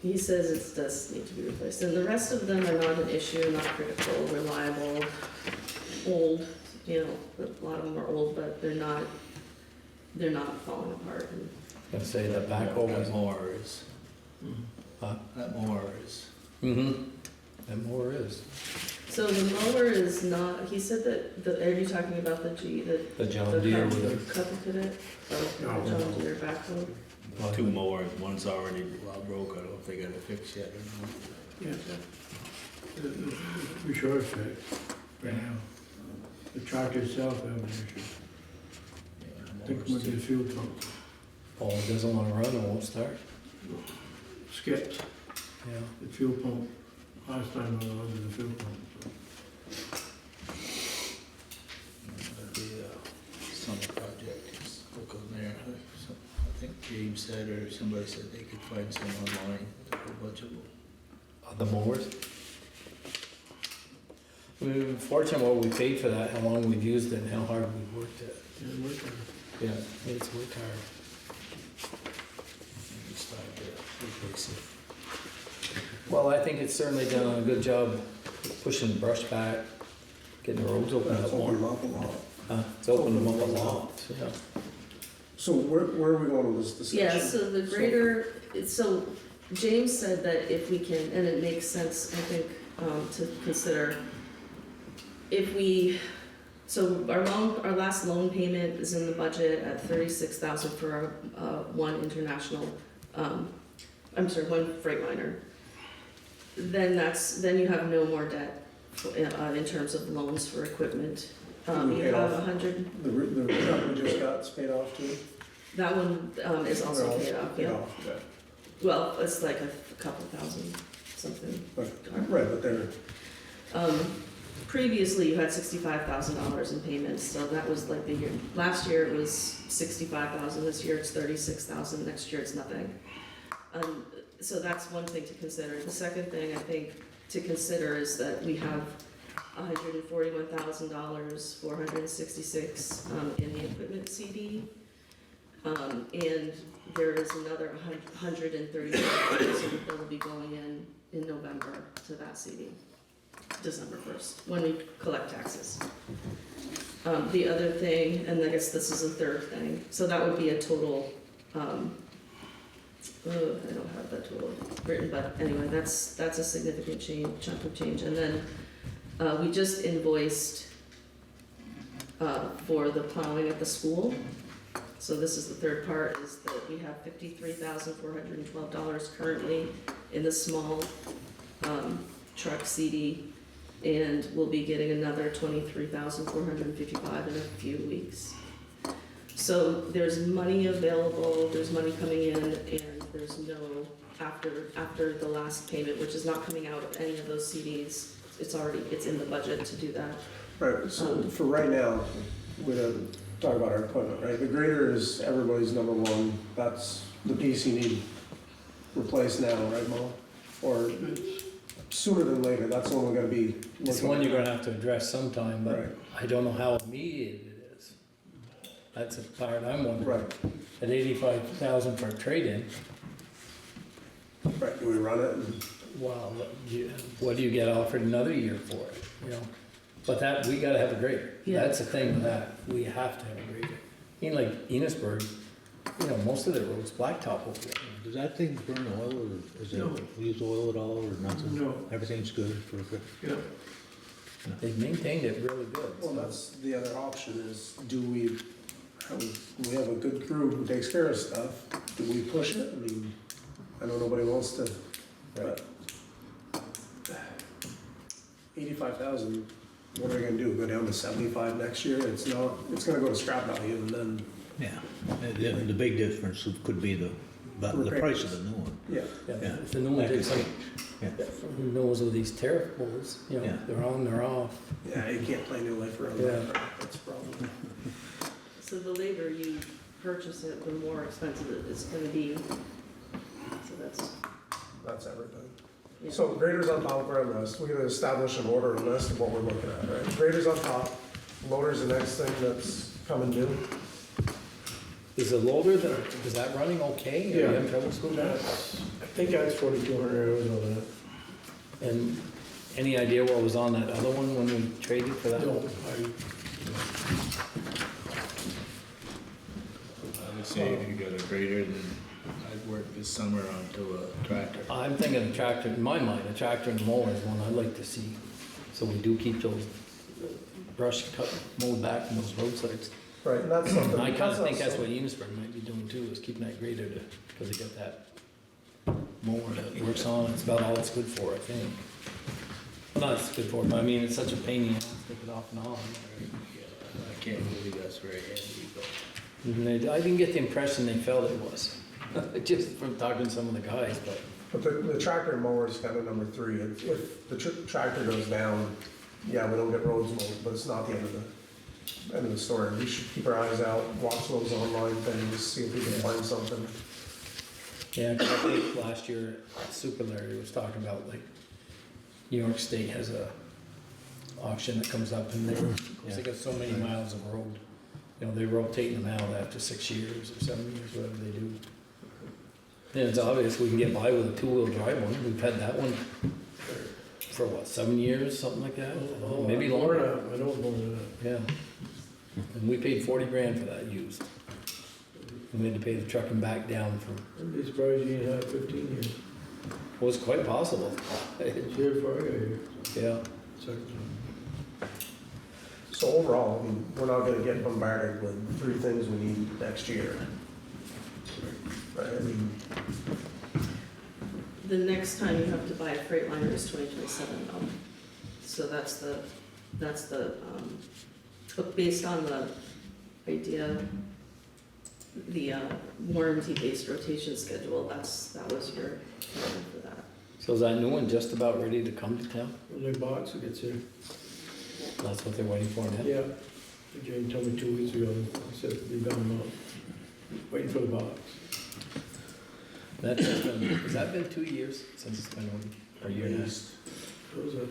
Speaker 2: He says it does need to be replaced, and the rest of them are not an issue, not critical, reliable, old, a lot of them are old, but they're not falling apart. And
Speaker 1: Gonna say that backhoe was.
Speaker 5: That mower is.
Speaker 1: Huh?
Speaker 5: That mower is.
Speaker 1: Mm-hmm. That mower is.
Speaker 2: so the mower is not, he said that, are you talking about the
Speaker 1: The John Deere with a.
Speaker 2: couple cadet? Oh,
Speaker 7: No.
Speaker 2: the John Deere backhoe?
Speaker 5: Two mowers, one's already broke, I don't know if they got it fixed yet or not.
Speaker 7: Yeah. We sure fit right now. The tractor itself has an issue.
Speaker 5: Yeah,
Speaker 7: I think it
Speaker 5: mowers
Speaker 7: might be the
Speaker 5: too.
Speaker 7: fuel pump.
Speaker 1: Oh, it doesn't wanna run, it won't start.
Speaker 7: Skipped
Speaker 1: Yeah.
Speaker 7: the fuel pump. Last time I was in the fuel pump.
Speaker 5: That'd be a summer project, just look on there. I think James said, or somebody said they could find some online, a whole bunch of them.
Speaker 1: The mowers. We're fortunate what we paid for that, how long we've used it, and how hard we've worked it.
Speaker 7: Yeah, it worked.
Speaker 1: Yeah, it's worked hard.
Speaker 5: It's time to replace it.
Speaker 1: Well, I think it's certainly done a good job pushing the brush back, getting the roads opened up more. It's opened them up a lot, yeah.
Speaker 4: So where are we going with this discussion?
Speaker 2: Yeah, so the grader, so James said that if we can, and it makes sense, I think, to consider, if we, so our last loan payment is in the budget at 36,000 for our, one international, one Freightliner. Then you have no more debt, in terms of loans for equipment. You
Speaker 4: paid
Speaker 2: have
Speaker 4: off.
Speaker 2: 100,
Speaker 4: The truck we just got is paid off too?
Speaker 2: that one, is also paid off, yeah.
Speaker 4: Yeah.
Speaker 2: Well, it's like a couple thousand, something.
Speaker 4: Right, but they're,
Speaker 2: Previously, you had $65,000 in payments, so that was like the year, last year it was 65,000, this year it's 36,000, next year it's nothing. So that's one thing to consider. The second thing I think to consider is that we have $141,000, 466 in the equipment CD. And there is another 135,000 that will be going in November to that CD, December 1st, when we collect taxes. The other thing, and I guess this is the third thing, so that would be a total, I don't have that total written, but anyway, that's a significant chunk of change. And then we just invoiced for the plowing at the school. So this is the third part, is that we have $53,412 currently in the small truck CD, and we'll be getting another $23,455 in a few weeks. So there's money available, there's money coming in, and there's no, after the last payment, which is not coming out of any of those CDs, it's in the budget to do that.
Speaker 4: right, so for right now, we're gonna talk about our equipment, right? The grader is everybody's number one, that's the piece you need replaced now, right, Mo? Or, sooner than later, that's when we're gonna be.
Speaker 1: It's
Speaker 4: looking
Speaker 1: one you're
Speaker 4: at.
Speaker 1: gonna have to address sometime, but
Speaker 4: Right.
Speaker 1: I don't know how immediate it is. That's the part I'm wondering.
Speaker 4: Right,
Speaker 1: At 85,000 for a trade-in,
Speaker 4: right, do we run it and,
Speaker 1: wow, what do you get offered another year for it, you know? But that, we gotta have a grader.
Speaker 2: Yeah.
Speaker 1: That's the thing with that, we have to have a grader. I mean, like Enosburg, you know, most of their roads blacktop over there.
Speaker 8: Does that thing burn oil, or is
Speaker 7: No.
Speaker 8: it use oil at all, or nothing?
Speaker 7: No.
Speaker 8: Everything's good for it?
Speaker 7: Yeah.
Speaker 1: They've maintained it really good.
Speaker 4: well,
Speaker 1: so-
Speaker 4: that's the other option is, do we have a good crew who takes care of stuff, do we push it? I mean, I know nobody wants to, but 85,000, what are we gonna do, go down to 75 next year? It's not, it's gonna go to scrap value and then,
Speaker 8: Yeah, the big difference could be the price of the new one.
Speaker 4: yeah.
Speaker 1: Yeah,
Speaker 8: Yeah.
Speaker 1: if the new one takes like,
Speaker 8: Yeah.
Speaker 1: who knows with these tariff bulls, you know,
Speaker 8: Yeah.
Speaker 1: they're on, they're off.
Speaker 4: Yeah, you can't play new life around
Speaker 1: Yeah.
Speaker 4: that, that's a problem.
Speaker 2: So the later you purchase it, the more expensive it's gonna be. So
Speaker 4: That's everything.
Speaker 2: yeah.
Speaker 4: So graders on top of our list, we're gonna establish an order list of what we're looking at, right? Graders on top, loader's the next thing that's coming due.
Speaker 1: Is the loader, is that running okay? Are you
Speaker 7: Yeah.
Speaker 1: having trouble with that?
Speaker 7: I think that's 4,200 hours on that.
Speaker 1: And any idea what was on that other one when we traded for that?
Speaker 7: No,
Speaker 5: I would say if you got a grader, then I'd work this summer onto a tractor.
Speaker 1: I'm thinking a tractor, in my mind, a tractor and mower is one I'd like to see. So we do keep those brush cut, mowed back from those roadsides.
Speaker 4: Right, and that's something.
Speaker 1: And I kinda think that's
Speaker 4: not
Speaker 1: what Enosburg might be doing too, is keeping that grader to, cause they got that mower that works on, it's about all it's good for, I think. Not it's good for, but I mean, it's such a pain in the ass to take it off and on.
Speaker 5: I can't believe that's very handy, but.
Speaker 1: I didn't get the impression they felt it was, just from talking to some of the guys, but.
Speaker 4: But the tractor and mower is kind of number three. If the tractor goes down, yeah, we don't get roads mowed, but it's not the end of the story. We should keep our eyes out, watch those online things, see if we can find something.
Speaker 1: Yeah, 'cause I think last year, Super Larry was talking about like, New York State has a auction that comes up and they got so many miles of road. You know, they're rotating them out after 6 years or 7 years, whatever they do. And it's obvious we can get by with a two-wheel drive one. We've had that one for what, 7 years, something like that? Maybe
Speaker 7: more
Speaker 1: longer.
Speaker 7: than that. I know more than that.
Speaker 1: Yeah. And we paid 40 grand for that used. And we had to pay the trucking back down for,
Speaker 7: I'd be surprised you didn't have 15 years.
Speaker 1: was quite possible.
Speaker 7: It's here before I got here.
Speaker 1: Yeah.
Speaker 7: Second time.
Speaker 4: So overall, I mean, we're not gonna get bombarded with 3 things we need next year. Right, I mean,
Speaker 2: The next time you have to buy a Freightliner is 2027 though. So that's the, but based on the idea, the warranty-based rotation schedule, that was your plan for that.
Speaker 1: So is that new one just about ready to come to town?
Speaker 7: When the box gets here.
Speaker 1: That's what they're waiting for now?
Speaker 7: Yeah. Jane told me 2 weeks ago, I said it'd be done in a month. Waiting for the box.
Speaker 1: That's just been, has that been 2 years since it's been ordered? Or a year and a half?
Speaker 7: What was it?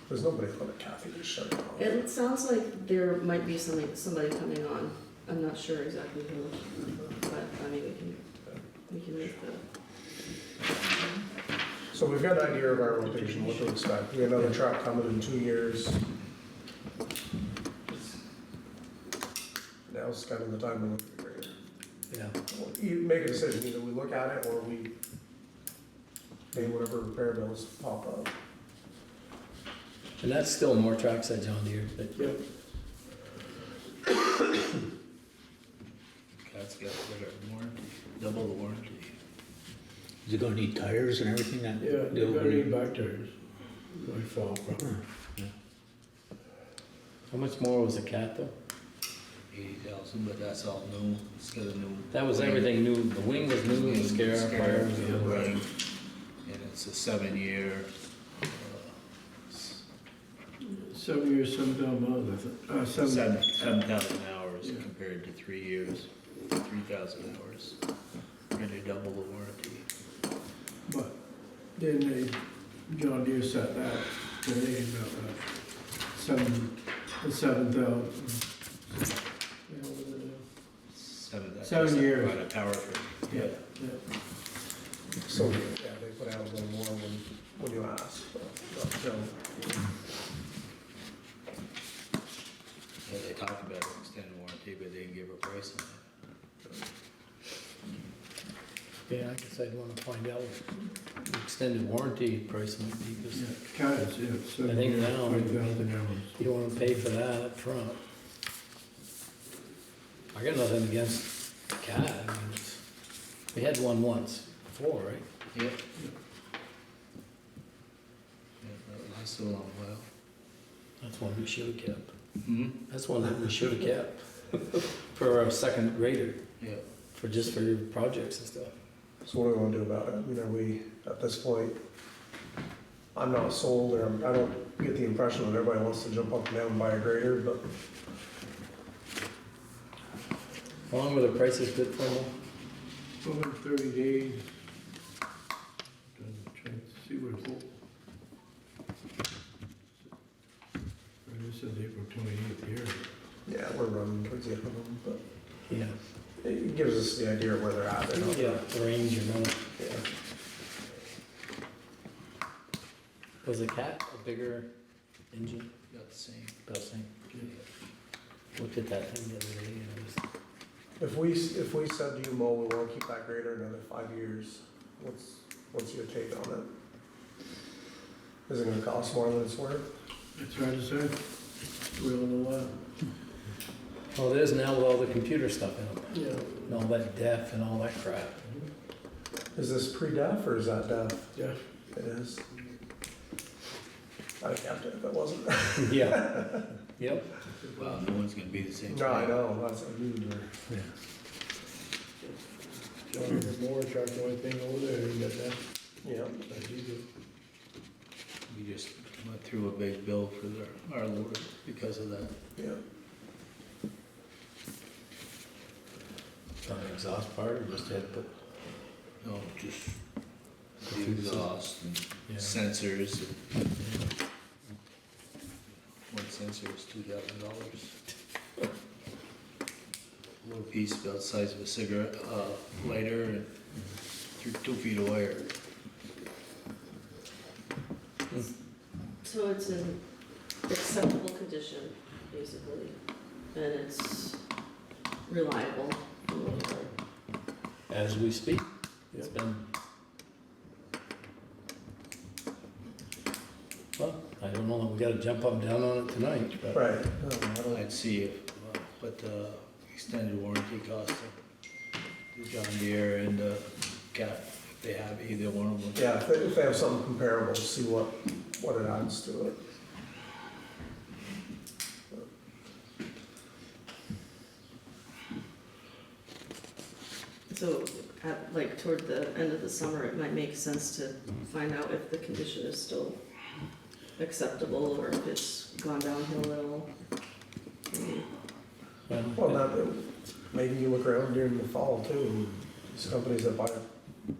Speaker 4: there's nobody on the Kathy to shut it off.
Speaker 2: It sounds like there might be somebody coming on. I'm not sure exactly who, but I mean, we can make the,
Speaker 4: So we've got an idea of our rotation, what to expect. We got another truck coming in 2 years. Now's kind of the time to look at the grader.
Speaker 1: Yeah.
Speaker 4: You make a decision, either we look at it or we pay whatever repair bills pop up.
Speaker 1: And that's still more tracks at John Deere, but
Speaker 7: Yep.
Speaker 5: That's got better warranty, double the warranty.
Speaker 8: Is it gonna need tires and everything that?
Speaker 7: Yeah, they're gonna need back tires. My fault, probably.
Speaker 1: how much more was the Cat though?
Speaker 5: 80,000, but that's all new, it's got a new.
Speaker 1: That was everything new, the wing was new, the scare, fire was
Speaker 5: the
Speaker 1: new.
Speaker 5: wing, and it's a 7-year,
Speaker 7: 7 years, 7,000 miles, I think. 7.
Speaker 5: 7,000 hours
Speaker 7: Yeah.
Speaker 5: compared to 3 years.
Speaker 7: then they, John Deere set that today about $7,000. You know, 7 years.
Speaker 5: Right, a power for,
Speaker 7: Yeah,
Speaker 5: yeah.
Speaker 7: yeah.
Speaker 4: So, yeah, they put out a little more when you ask, so.
Speaker 5: Yeah, they talked about an extended warranty, but they didn't give a price on it.
Speaker 1: Yeah, I guess I'd wanna find out what the extended warranty price might be, because
Speaker 7: Yeah, Cats, yeah,
Speaker 1: I think now-
Speaker 7: $7,000.
Speaker 1: you don't wanna pay for that up front. I got nothing against CAD, I mean, we had one once before, right?
Speaker 5: Yeah. Yeah, that lasts a long while.
Speaker 1: That's one we should've kept.
Speaker 5: Hmm?
Speaker 1: That's one that we should've kept for our second grader,
Speaker 5: Yeah.
Speaker 1: for just for your projects and stuff.
Speaker 4: So what do we wanna do about it? I mean, are we, at this point, I'm not sold, or I don't get the impression that everybody wants to jump up and down and buy a grader, but
Speaker 1: How long were the prices good for them?
Speaker 7: Over 30 days. Trying to see what it's. This is April 28th here.
Speaker 4: yeah, we're running towards the end of them, but
Speaker 1: Yeah.
Speaker 4: it gives us the idea of where they're at. They're not-
Speaker 1: Yeah, the range, you know.
Speaker 4: Yeah.
Speaker 1: Was the Cat a bigger engine?
Speaker 5: About the same.
Speaker 1: About the same. Looked at that thing the other day and it was,
Speaker 4: If we said to you, Mo, we wanna keep that grader another 5 years, what's your take on it? Is it gonna cost more than it's worth?
Speaker 7: It's hard to say. We don't know that.
Speaker 1: well, it is now with all the computer stuff in them,
Speaker 7: Yeah.
Speaker 1: and all that def and all that crap.
Speaker 4: Is this pre-def or is that def?
Speaker 7: Yeah.
Speaker 4: It is. I'd have kept it if it wasn't.
Speaker 1: Yeah. Yep.
Speaker 5: Well, no one's gonna be the same.
Speaker 4: No, I know, that's what I mean.
Speaker 7: John Deere mower truck, the only thing over there, you got that.
Speaker 4: Yeah.
Speaker 7: That's easy.
Speaker 5: We just went through a big bill for our loader because of that.
Speaker 4: Yeah.
Speaker 1: On the exhaust part, or just had put,
Speaker 5: No, just the exhaust and
Speaker 1: yeah.
Speaker 5: sensors. One sensor is $2,000. A little piece about the size of a cigarette lighter and 2 feet of wire.
Speaker 2: So it's in acceptable condition, basically, and it's reliable. for the most part.
Speaker 1: As we speak, it's been. Well, I don't know, we gotta jump up and down on it tonight, but.
Speaker 4: Right. No, I don't-
Speaker 5: I'd see what the extended warranty costs the John Deere and Cat, if they have either one of them.
Speaker 4: Yeah, if they have something comparable, see what it adds to it.
Speaker 2: So, like, toward the end of the summer, it might make sense to find out if the condition is still acceptable, or if it's gone downhill at all.
Speaker 4: Well, now, maybe you look around during the fall too, and these companies that buy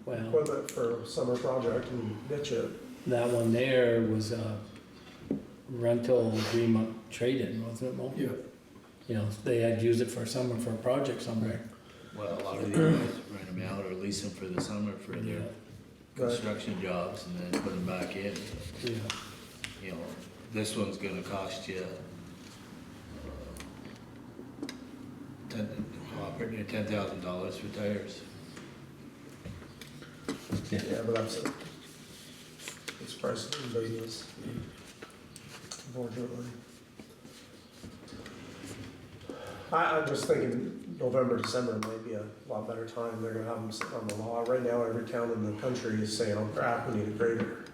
Speaker 1: Well,
Speaker 4: equipment for a summer project and ditch it.
Speaker 1: that one there was a rental agreement trade-in, wasn't it, Mo?
Speaker 7: Yeah.
Speaker 1: You know, they had used it for summer, for a project somewhere.
Speaker 5: Well, a lot of these guys rent them out or lease them for the summer for their construction jobs and then put them back in.
Speaker 1: Yeah.
Speaker 5: You know, this one's gonna cost you pretty near $10,000 for tires.
Speaker 4: Yeah, but that's it. It's price of doing business. Unfortunately. I'm just thinking November, December might be a lot better time. They're gonna have them sit on the law. Right now, every town in the country is saying, oh crap, we need a grader.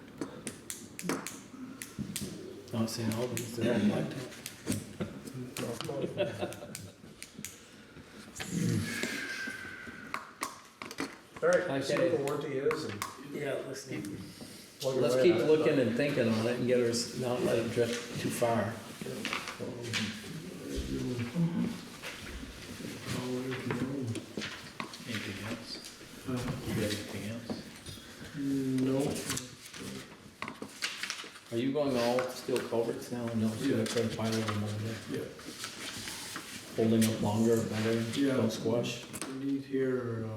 Speaker 1: Not St. Albans, they're all blacked
Speaker 4: All right, see what
Speaker 1: Okay.
Speaker 4: the warranty is and.
Speaker 1: Yeah, let's keep,
Speaker 4: plug
Speaker 1: let's
Speaker 4: away
Speaker 1: keep
Speaker 4: at it.
Speaker 1: looking and thinking on it and get us, not let it drift too far.
Speaker 5: Anything else?
Speaker 7: Uh,
Speaker 5: You got anything else?
Speaker 7: No,
Speaker 1: going all steel culverts now, and you'll see
Speaker 7: Yeah.
Speaker 1: the try to pile them over there?
Speaker 7: Yeah.
Speaker 1: Holding up longer, better,
Speaker 7: Yeah.
Speaker 1: don't squash?
Speaker 7: These here are,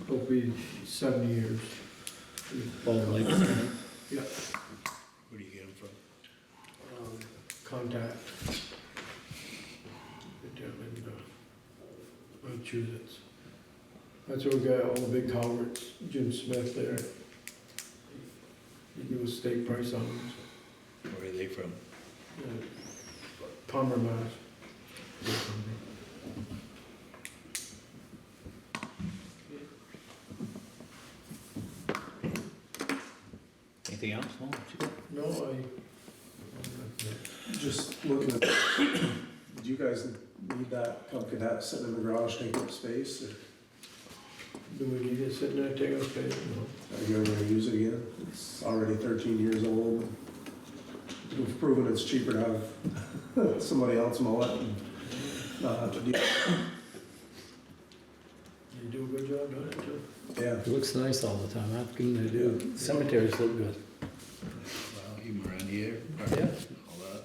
Speaker 7: will be 70 years.
Speaker 1: All the lengths,
Speaker 7: Yeah.
Speaker 5: Where do you get them from?
Speaker 7: Contact. Down in Massachusetts. That's where we got all the big culverts, Jim Smith there. He gave us state price on them.
Speaker 5: Where are they from?
Speaker 7: Palmer, Mass.
Speaker 8: Anything else? No?
Speaker 7: No,
Speaker 4: Just looking at, do you guys need that, could that sit in the garage, take up space, or
Speaker 7: do we need it sitting there taking a space? No.
Speaker 4: are you ever gonna use it again? It's already 13 years old. We've proven it's cheaper to have somebody else mow it and not have to do it.
Speaker 7: You do a good job doing it too.
Speaker 4: Yeah.
Speaker 1: It looks nice all the time, how can they do? Cemeteries look good.
Speaker 5: Well, even around here,
Speaker 1: Yeah.
Speaker 5: all that.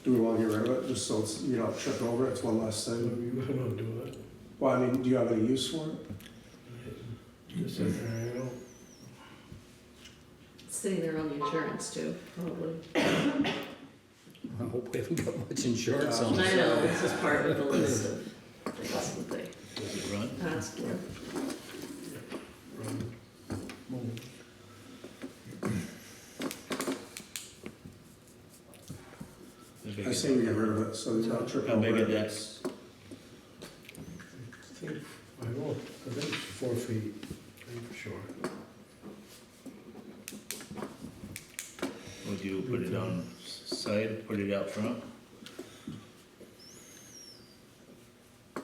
Speaker 4: Do we wanna get rid of it, just so it's, you're not tripping over it, it's one less
Speaker 7: So
Speaker 4: thing?
Speaker 7: you don't do that.
Speaker 4: Well, I mean, do you have any use for it?
Speaker 7: Just sit there, you know.
Speaker 2: Sitting there on the insurance too, probably.
Speaker 1: I hope we haven't got much insurance on
Speaker 2: I
Speaker 1: it.
Speaker 2: know, this is part of the list of things that they
Speaker 5: Does it run?
Speaker 2: ask for.
Speaker 7: Run, move.
Speaker 5: How big
Speaker 4: I
Speaker 5: is
Speaker 4: say we
Speaker 5: it?
Speaker 4: get rid of it, so you're not tripping
Speaker 5: How
Speaker 4: over
Speaker 5: big
Speaker 4: it.
Speaker 5: is that?
Speaker 4: It's-
Speaker 7: I think, I know, I think it's 4 feet, I think for sure.
Speaker 5: Would you put it on side, put it out front?
Speaker 4: I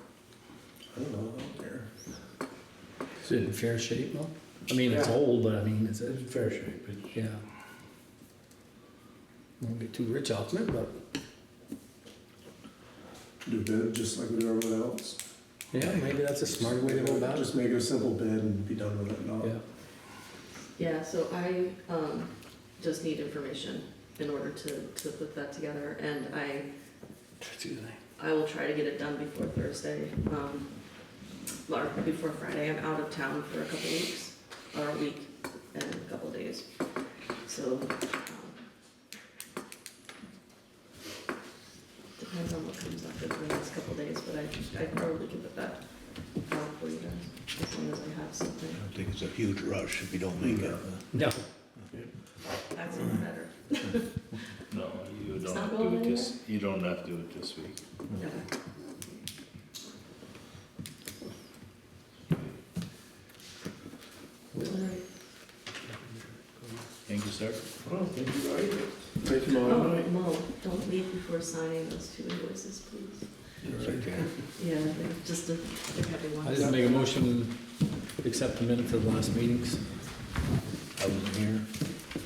Speaker 4: don't know, I don't care.
Speaker 1: Is it in fair shape, no? I mean, it's
Speaker 7: Yeah.
Speaker 1: old, but I mean, is it,
Speaker 7: It's in fair shape, it's,
Speaker 1: yeah. Won't get too rich off it, but,
Speaker 4: Do bid, just like we do everything else.
Speaker 1: yeah, maybe that's a smart way to go about it.
Speaker 4: Just make it a simple bid and be done with it, not.
Speaker 1: Yeah,
Speaker 2: Yeah, so I, just need information in order to put that together, and I will try to get it done before Thursday, or before Friday. I'm out of town for a couple weeks, or a week and a couple days, so, depends on what comes up in the next couple days, but I probably can put that out for you guys, as long as I have
Speaker 8: I
Speaker 2: something.
Speaker 8: don't think it's a huge rush if you don't make it.
Speaker 1: no,
Speaker 2: That's even better.
Speaker 5: No, you
Speaker 2: It's
Speaker 5: don't
Speaker 2: not
Speaker 5: have to do
Speaker 2: going
Speaker 5: it this, you don't have to do it this week.
Speaker 2: Okay. Alright.
Speaker 5: Thank you, sir.
Speaker 7: oh, thank you, right? Take them all
Speaker 2: Oh,
Speaker 7: night.
Speaker 2: Mo, don't leave before signing those 2 invoices, please.
Speaker 8: It's okay.
Speaker 2: Yeah, they're just a heavy
Speaker 1: I
Speaker 2: ones.
Speaker 1: just make a motion to accept the minutes of the last meetings.
Speaker 8: I wasn't here.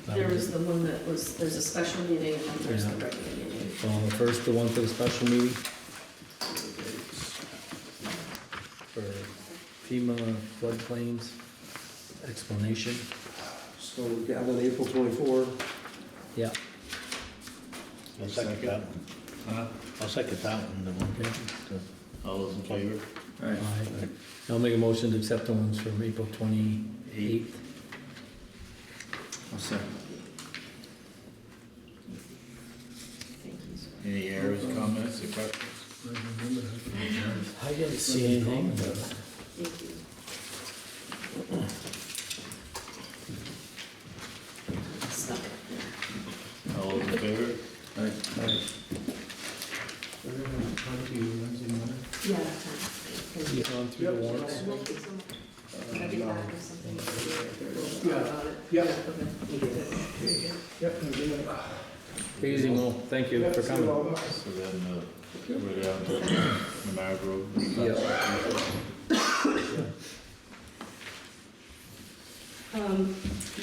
Speaker 2: There was the one that was, there's a special meeting and then there's the
Speaker 1: Yeah.
Speaker 2: regular meeting.
Speaker 1: Well, the first, the one for the special meeting. For FEMA floodplains explanation.
Speaker 4: So we got on April 24.
Speaker 1: Yeah.
Speaker 8: I'll second that one.
Speaker 5: Huh?
Speaker 8: I'll second that one, the one.
Speaker 1: Okay.
Speaker 5: All those in favor?
Speaker 1: Aye. I'll make a motion to accept the ones from April 28th.
Speaker 5: I'll second.
Speaker 2: Thank you, sir.
Speaker 5: Any errors, comments, or questions?
Speaker 1: I didn't see anything.
Speaker 2: Thank you. Stuck it there.
Speaker 5: All those in favor?
Speaker 7: We're gonna talk to you Wednesday morning.
Speaker 2: Yeah, that's fine. Thank you.
Speaker 1: You gone through the warrants?
Speaker 2: We'll get some, can I get back or something?
Speaker 7: Yeah.
Speaker 2: About it?
Speaker 7: Yeah.
Speaker 2: Okay. Very good.
Speaker 7: Yep, we're good.
Speaker 1: Easy, Mo. Thank you for coming.
Speaker 5: So then, we're down to Menard Road.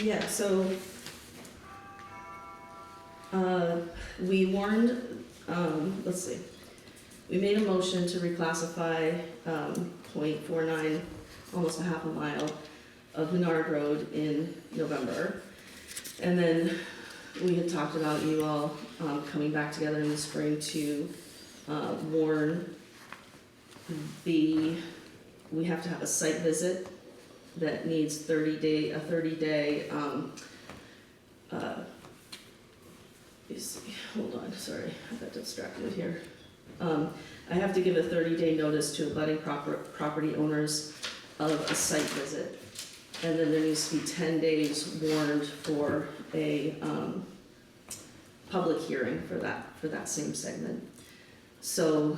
Speaker 2: Yeah, so, we warned, let's see, we made a motion to reclassify, .49, almost a half a mile of Menard Road in November. And then we had talked about you all coming back together in the spring to warn we have to have a site visit that needs a 30-day, hold on, sorry, I got distracted here. I have to give a 30-day notice to abutting property owners of a site visit. And then there needs to be 10 days warned for a public hearing for that same segment. So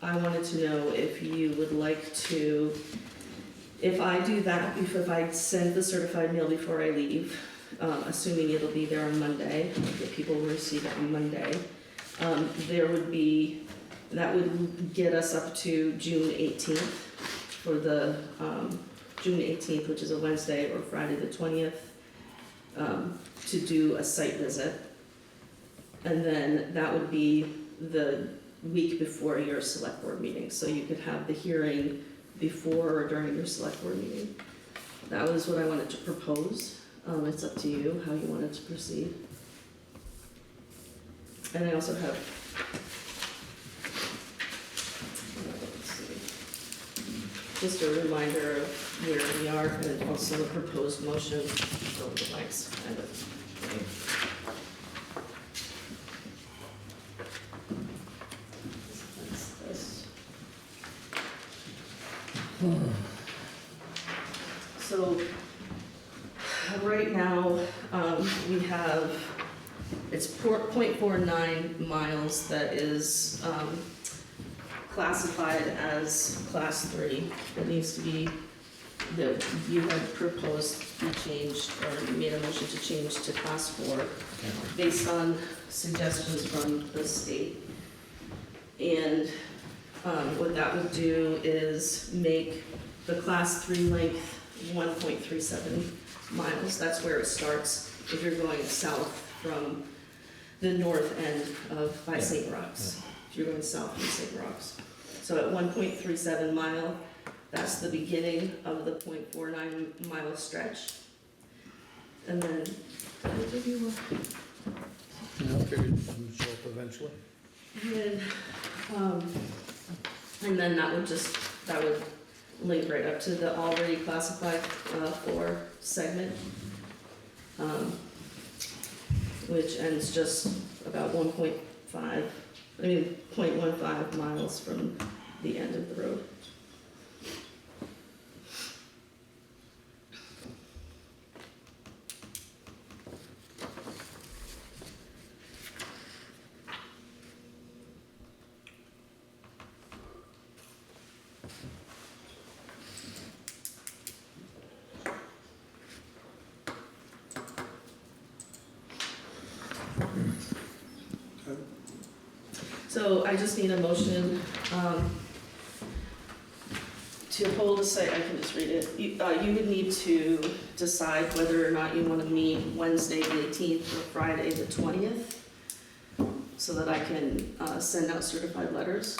Speaker 2: I wanted to know if you would like to, if I do that, if I send the certified mail before I leave, assuming it'll be there on Monday, that people will receive it on Monday, that would get us up to June 18th for the, June 18th, which is a Wednesday, or Friday the 20th, to do a site visit. And then that would be the week before your select board meeting, so you could have the hearing before or during your select board meeting. That was what I wanted to propose. It's up to you how you wanted to proceed. And I also have, let's see, just a reminder of where we are, and also a proposed motion. Go with the lights, kind of. So, right now, we have, it's 0.49 miles that is classified as class 3. It needs to be, that you had proposed be changed, or you made a motion to change to class 4, based on suggestions from the state. And what that would do is make the class 3 length 1.37 miles. That's where it starts if you're going south from the north end of by St. Roch's. If you're going south from St. Roch's. So at 1.37 mile, that's the beginning of the 0.49 mile stretch. And then, did I give you a?
Speaker 1: I figured it would show up eventually.
Speaker 2: And then that would link right up to the already classified 4 segment, which ends just about 0.15 miles from the end of the road. So I just need a motion to hold a site, I can just read it. You would need to decide whether or not you want to meet Wednesday the 18th or Friday the 20th, so that I can send out certified letters,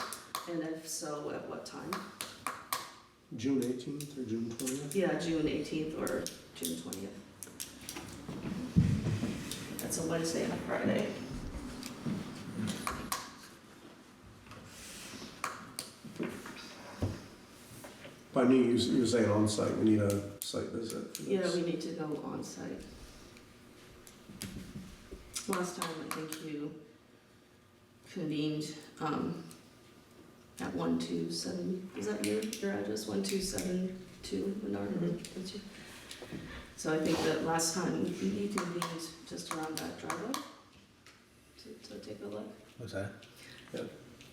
Speaker 2: and if so, at what time?
Speaker 4: June 18th or June 20th?
Speaker 2: Yeah, June 18th or June 20th. That's a Wednesday and a Friday.
Speaker 4: By me, you're saying on site, we need a site visit for
Speaker 2: Yeah,
Speaker 4: this.
Speaker 2: we need to go on site. Last time, I think you convened at 127, is that your address, 1272 Menard? That's you. So I think that last time you convened just around that driveway to take a look.
Speaker 8: What's that?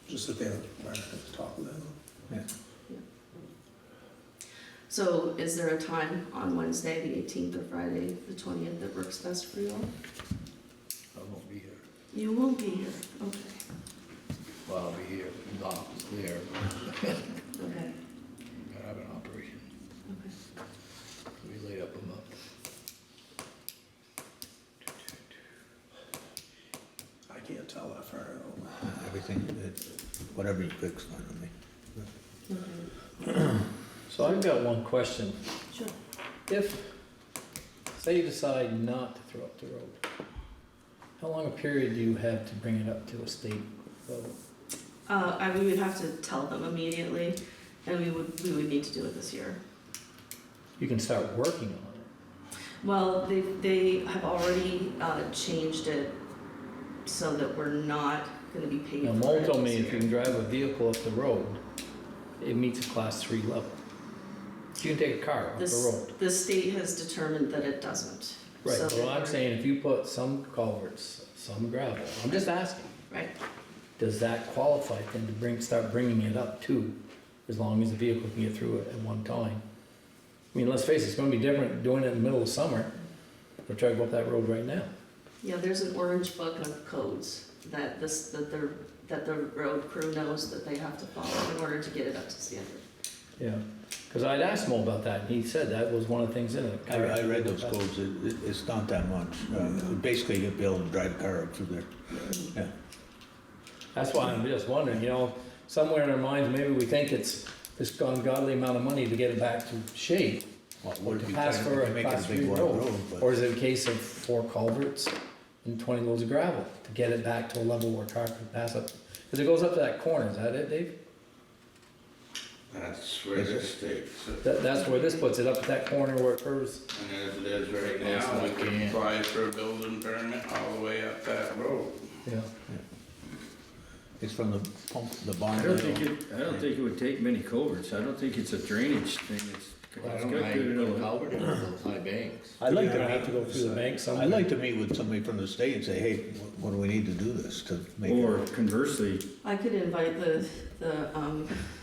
Speaker 4: Just at the top of that.
Speaker 8: Yeah.
Speaker 2: So is there a time on Wednesday, the 18th, or Friday, the 20th, that works best for you all?
Speaker 5: I won't be here.
Speaker 2: You won't be here, okay.
Speaker 5: Well, I'll be here, not there.
Speaker 2: Okay,
Speaker 5: I have an operation.
Speaker 2: okay.
Speaker 5: We laid up a month.
Speaker 4: I can't tell that far out.
Speaker 8: Everything, whatever you fix, fine with me.
Speaker 2: Okay.
Speaker 1: So I've got one question. If, say you decide not to throw up the road, how long a period do you have to bring it up to a state level?
Speaker 2: We would have to tell them immediately, and we would need to do it this year.
Speaker 1: You can start working on it.
Speaker 2: Well, they have already changed it so that we're not gonna be paid
Speaker 1: Now,
Speaker 2: for
Speaker 1: Mole
Speaker 2: it
Speaker 1: told me
Speaker 2: this
Speaker 1: if you
Speaker 2: year.
Speaker 1: can drive a vehicle up the road, it meets a class 3 level. You can take a car up the road.
Speaker 2: The state has determined that it doesn't.
Speaker 1: Right,
Speaker 2: So
Speaker 1: well, I'm saying if you put some culverts, some gravel, I'm just asking,
Speaker 2: Right,
Speaker 1: does that qualify then to start bringing it up to, as long as the vehicle can get through it at one time? I mean, let's face it, it's gonna be different doing it in the middle of summer, or try to go up that road right now.
Speaker 2: yeah, there's an orange book of codes that the road crew knows that they have to follow in order to get it up to standard.
Speaker 1: Yeah, because I'd asked Mo about that, and he said that was one of the things in it.
Speaker 8: I read those codes, it's not that much. Basically, you'll be able to drive a car up through there. Yeah.
Speaker 1: That's why I'm just wondering, you know, somewhere in our minds, maybe we think it's this ungodly amount of money to get it back to shape,
Speaker 8: Well,
Speaker 1: or
Speaker 8: what if
Speaker 1: to
Speaker 8: you
Speaker 1: pass
Speaker 8: try
Speaker 1: for
Speaker 8: to
Speaker 1: a
Speaker 8: make it
Speaker 1: class
Speaker 8: a big
Speaker 1: 3
Speaker 8: wide
Speaker 1: road.
Speaker 8: road, but-
Speaker 1: Or is it a case of 4 culverts and 20 loads of gravel to get it back to a level where a car can pass up? Because it goes up to that corner, is that it, Dave?
Speaker 9: That's where this takes it.
Speaker 1: That's where this puts it, up at that corner where it curves.
Speaker 9: And as it is right now, we can apply for a building permit all the way up that road.
Speaker 1: Yeah.
Speaker 8: It's from the pump, the
Speaker 10: I
Speaker 8: barn.
Speaker 10: don't think it would take many culverts, I don't think it's a drainage thing, it's got good enough.
Speaker 5: culvert in those high banks.
Speaker 8: I'd like
Speaker 1: You're gonna have
Speaker 8: to
Speaker 1: to go through the bank somewhere.
Speaker 8: I'd like to meet with somebody from the state and say, hey, what do we need to do this to make
Speaker 10: Or
Speaker 8: it?
Speaker 10: conversely,
Speaker 2: I could invite the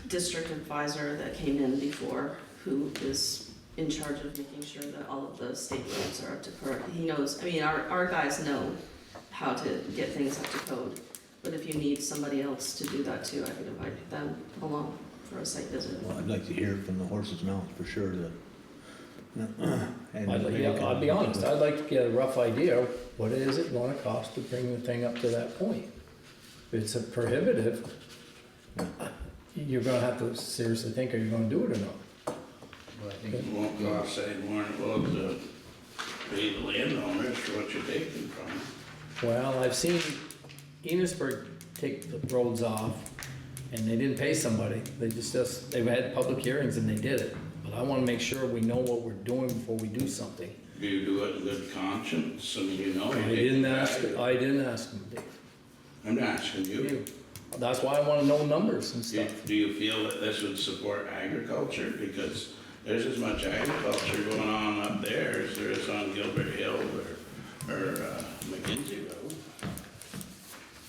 Speaker 2: district advisor that came in before, who is in charge of making sure that all of the state roads are up to code. He knows, I mean, our guys know how to get things up to code, but if you need somebody else to do that too, I could invite them along for a site visit.
Speaker 8: Well, I'd like to hear it from the horse's mouth for sure that. and
Speaker 1: I'll be honest, I'd like to get a rough idea, of what is it gonna cost to bring the thing up to that point? If it's a prohibitive, you're gonna have to seriously think, are you gonna do it or not?
Speaker 5: Well, I think
Speaker 9: It won't cost any more than it will to pay the landowners for what you're taking from them.
Speaker 1: Well, I've seen Enosburg take the roads off, and they didn't pay somebody, they had public hearings and they did it. But I wanna make sure we know what we're doing before we do something.
Speaker 9: Do you do it in good conscience? I mean, you know.
Speaker 1: I
Speaker 9: you
Speaker 1: didn't
Speaker 9: take
Speaker 1: ask,
Speaker 9: the
Speaker 1: I didn't ask them, Dave.
Speaker 9: I'm asking you.
Speaker 1: That's why I wanna know numbers and
Speaker 9: Do
Speaker 1: stuff.
Speaker 9: do you feel that this would support agriculture? Because there's as much agriculture going on up there as there is on Gilbert Hill or McKinsey Road.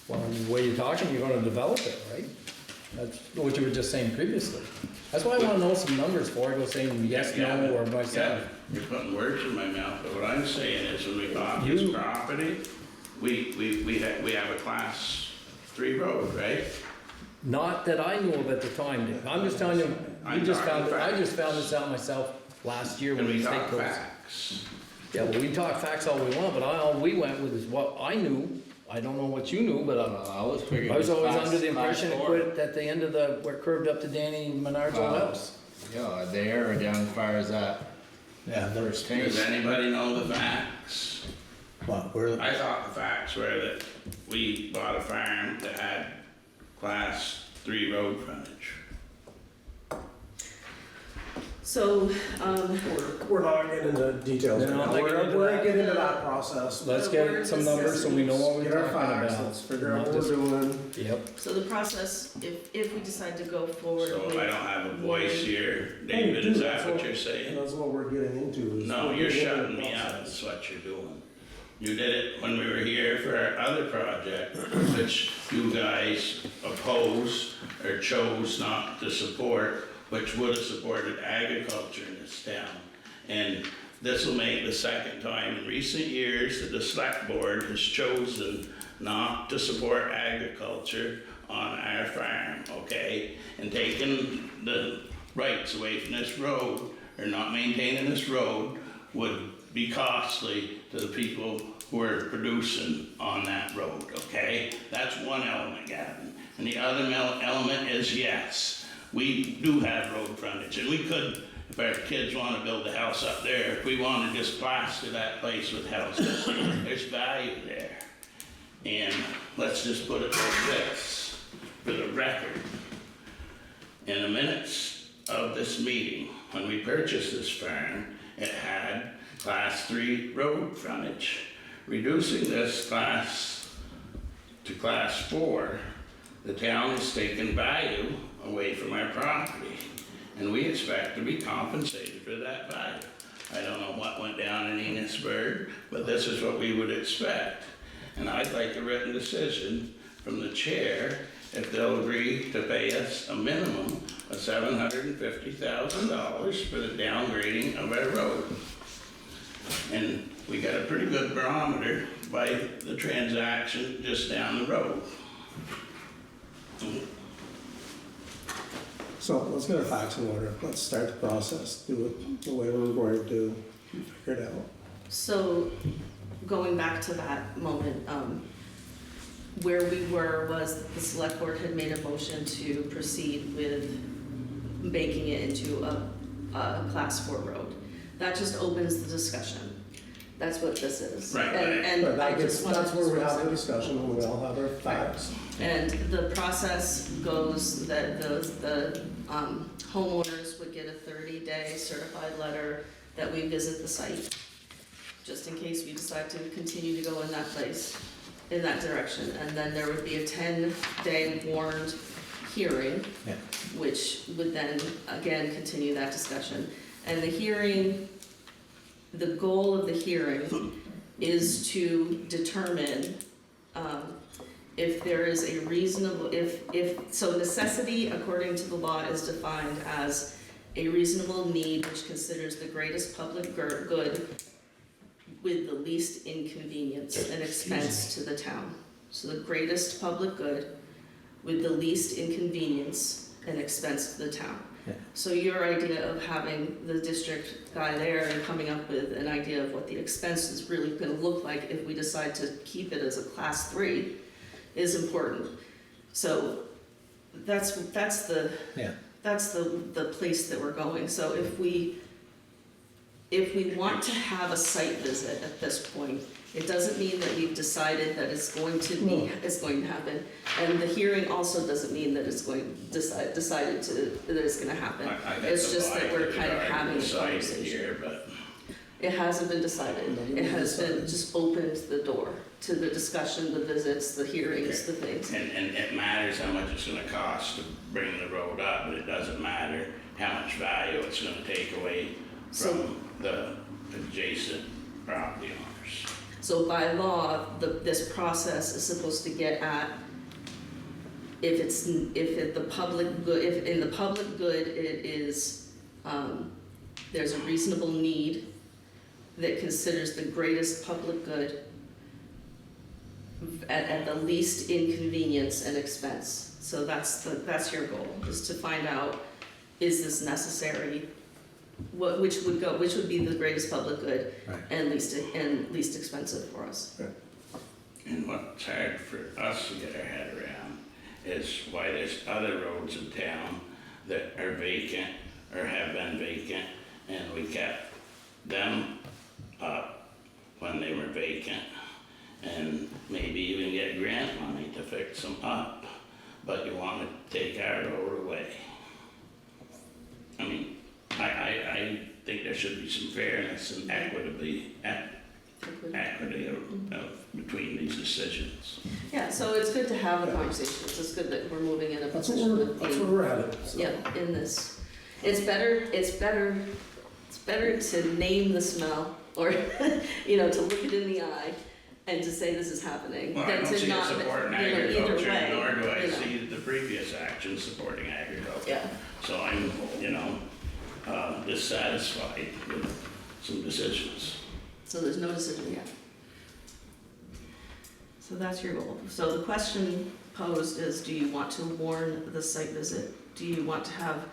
Speaker 1: Well, the way you're talking, you're gonna develop it, right? That's what you were just saying previously. That's why I wanna know some numbers before I go saying yes, no, or myself.
Speaker 9: Yeah, you're putting words in my mouth, but what I'm saying is when we bought this
Speaker 1: You-
Speaker 9: property, we have a class 3 road, right?
Speaker 1: Not that I knew of at the time, Dave. I'm just telling you, I just found this out myself last year when
Speaker 9: And
Speaker 1: we
Speaker 9: we
Speaker 1: state
Speaker 9: talk
Speaker 1: those.
Speaker 9: facts.
Speaker 1: Yeah, well, we can talk facts all we want, but all we went with is what I knew. I don't know what you knew, but
Speaker 5: I was figuring.
Speaker 1: I was always
Speaker 5: class-
Speaker 1: under the
Speaker 5: class
Speaker 1: impression it
Speaker 5: 4.
Speaker 1: quit at the end of where it curved up to Danny Menard's old house.
Speaker 5: Yeah, there or down as far as that
Speaker 8: Yeah, there's,
Speaker 5: first tank.
Speaker 9: Does anybody know the facts?
Speaker 8: well, we're,
Speaker 9: I thought the facts were that we bought a farm that had class 3 road frontage.
Speaker 2: So,
Speaker 4: We're not getting into details
Speaker 1: No,
Speaker 4: right now.
Speaker 1: not getting into
Speaker 4: We're
Speaker 1: that.
Speaker 4: getting into that process.
Speaker 1: Let's get some numbers so we know what we're
Speaker 4: Get our
Speaker 1: talking
Speaker 4: facts,
Speaker 1: about.
Speaker 4: let's figure out
Speaker 1: Not
Speaker 4: what we're
Speaker 1: just-
Speaker 4: doing.
Speaker 1: Yep.
Speaker 2: so the process, if we decide to go forward
Speaker 9: So
Speaker 2: with.
Speaker 9: I don't have a voice here, David,
Speaker 4: Oh,
Speaker 9: is
Speaker 4: dude,
Speaker 9: that
Speaker 4: that's
Speaker 9: what
Speaker 4: what-
Speaker 9: you're saying?
Speaker 4: That's what we're getting into. is
Speaker 9: No,
Speaker 4: we're
Speaker 9: you're
Speaker 4: getting into
Speaker 9: shutting
Speaker 4: the
Speaker 9: me up,
Speaker 4: process.
Speaker 9: is what you're doing. You did it when we were here for our other project, which you guys opposed or chose not to support, which would have supported agriculture in this town. And this will make the second time in recent years that the select board has chosen not to support agriculture on our farm, okay? And taking the rights away from this road, or not maintaining this road, would be costly to the people who are producing on that road, okay? That's one element, Gavin. And the other element is, yes, we do have road frontage, and we could if our kids wanna build a house up there, if we wanna just plaster that place with houses, there's value there. And let's just put it like this, for the record. In the minutes of this meeting, when we purchased this farm, it had class 3 road frontage. Reducing this class to class 4, the town has taken value away from our property, and we expect to be compensated for that value. I don't know what went down in Enosburg, but this is what we would expect. And I'd like a written decision from the chair if they'll agree to pay us a minimum of $750,000 for the downgrading of our road. And we got a pretty good barometer by the transaction just down the road.
Speaker 4: So let's get our facts in order. Let's start the process, do it the way we're going to figure it out.
Speaker 2: So, going back to that moment, where we were was the select board had made a motion to proceed with making it into a class 4 road. That just opens the discussion. That's what this is.
Speaker 9: Right,
Speaker 2: And
Speaker 4: But
Speaker 2: I
Speaker 4: that
Speaker 2: just
Speaker 4: gets,
Speaker 2: wanted
Speaker 4: that's
Speaker 2: to
Speaker 4: where we
Speaker 2: express
Speaker 4: have the
Speaker 2: that.
Speaker 4: discussion, when we all have our facts.
Speaker 2: And the process goes that the homeowners would get a 30-day certified letter that we visit the site, just in case we decide to continue to go in that place, in that direction. And then there would be a 10-day warned hearing,
Speaker 8: Yeah.
Speaker 2: which would then, again, continue that discussion. And the hearing, the goal of the hearing is to determine if there is a reasonable, so necessity, according to the law, is defined as a reasonable need which considers the greatest public good with the least inconvenience and expense to the town. So the greatest public good with the least inconvenience and expense to the town.
Speaker 8: Yeah.
Speaker 2: So your idea of having the district guy there and coming up with an idea of what the expense is really gonna look like if we decide to keep it as a class 3 is important. So that's the
Speaker 8: Yeah.
Speaker 2: that's the place that we're going. So if we want to have a site visit at this point, it doesn't mean that we've decided that it's going to be, it's going to happen. And the hearing also doesn't mean that it's decided that it's gonna happen.
Speaker 9: I got
Speaker 2: It's
Speaker 9: the
Speaker 2: just that
Speaker 9: vibe
Speaker 2: we're
Speaker 9: that
Speaker 2: kind of
Speaker 9: we've
Speaker 2: having
Speaker 9: already
Speaker 2: a
Speaker 9: decided
Speaker 2: conversation.
Speaker 9: here, but
Speaker 2: It hasn't been decided. It has been just opened the door to the discussion, the visits, the hearings, the things.
Speaker 9: And it matters how much it's gonna cost to bring the road up, but it doesn't matter how much value it's gonna take away
Speaker 2: So-
Speaker 9: from the adjacent property owners.
Speaker 2: So by law, this process is supposed to get at if in the public good it is, there's a reasonable need that considers the greatest public good at the least inconvenience and expense. So that's your goal, is to find out, is this necessary? Which would be the greatest public good
Speaker 8: Right.
Speaker 2: and least expensive for us.
Speaker 9: And what's hard for us to get our head around is why there's other roads in town that are vacant or have been vacant, and we kept them up when they were vacant, and maybe even get grant money to fix them up, but you want to take our road away. I mean, I think there should be some fairness and equity of between these decisions.
Speaker 2: Yeah, so it's good to have the conversations, it's good that we're moving in a
Speaker 4: That's
Speaker 2: position
Speaker 4: where
Speaker 2: of
Speaker 4: that's
Speaker 2: being,
Speaker 4: where we're headed, so.
Speaker 2: yeah, in this. It's better to name the smell, or, to look it in the eye and to say this is happening,
Speaker 9: Well, I
Speaker 2: than
Speaker 9: don't
Speaker 2: to
Speaker 9: see it
Speaker 2: not,
Speaker 9: supporting
Speaker 2: either
Speaker 9: agriculture,
Speaker 2: way.
Speaker 9: nor do I
Speaker 2: you know.
Speaker 9: see the previous action supporting agriculture.
Speaker 2: Yeah,
Speaker 9: So I'm, dissatisfied with some decisions.
Speaker 2: so there's no decision yet. So that's your goal. So the question posed is, do you want to warn the site visit? Do you want to have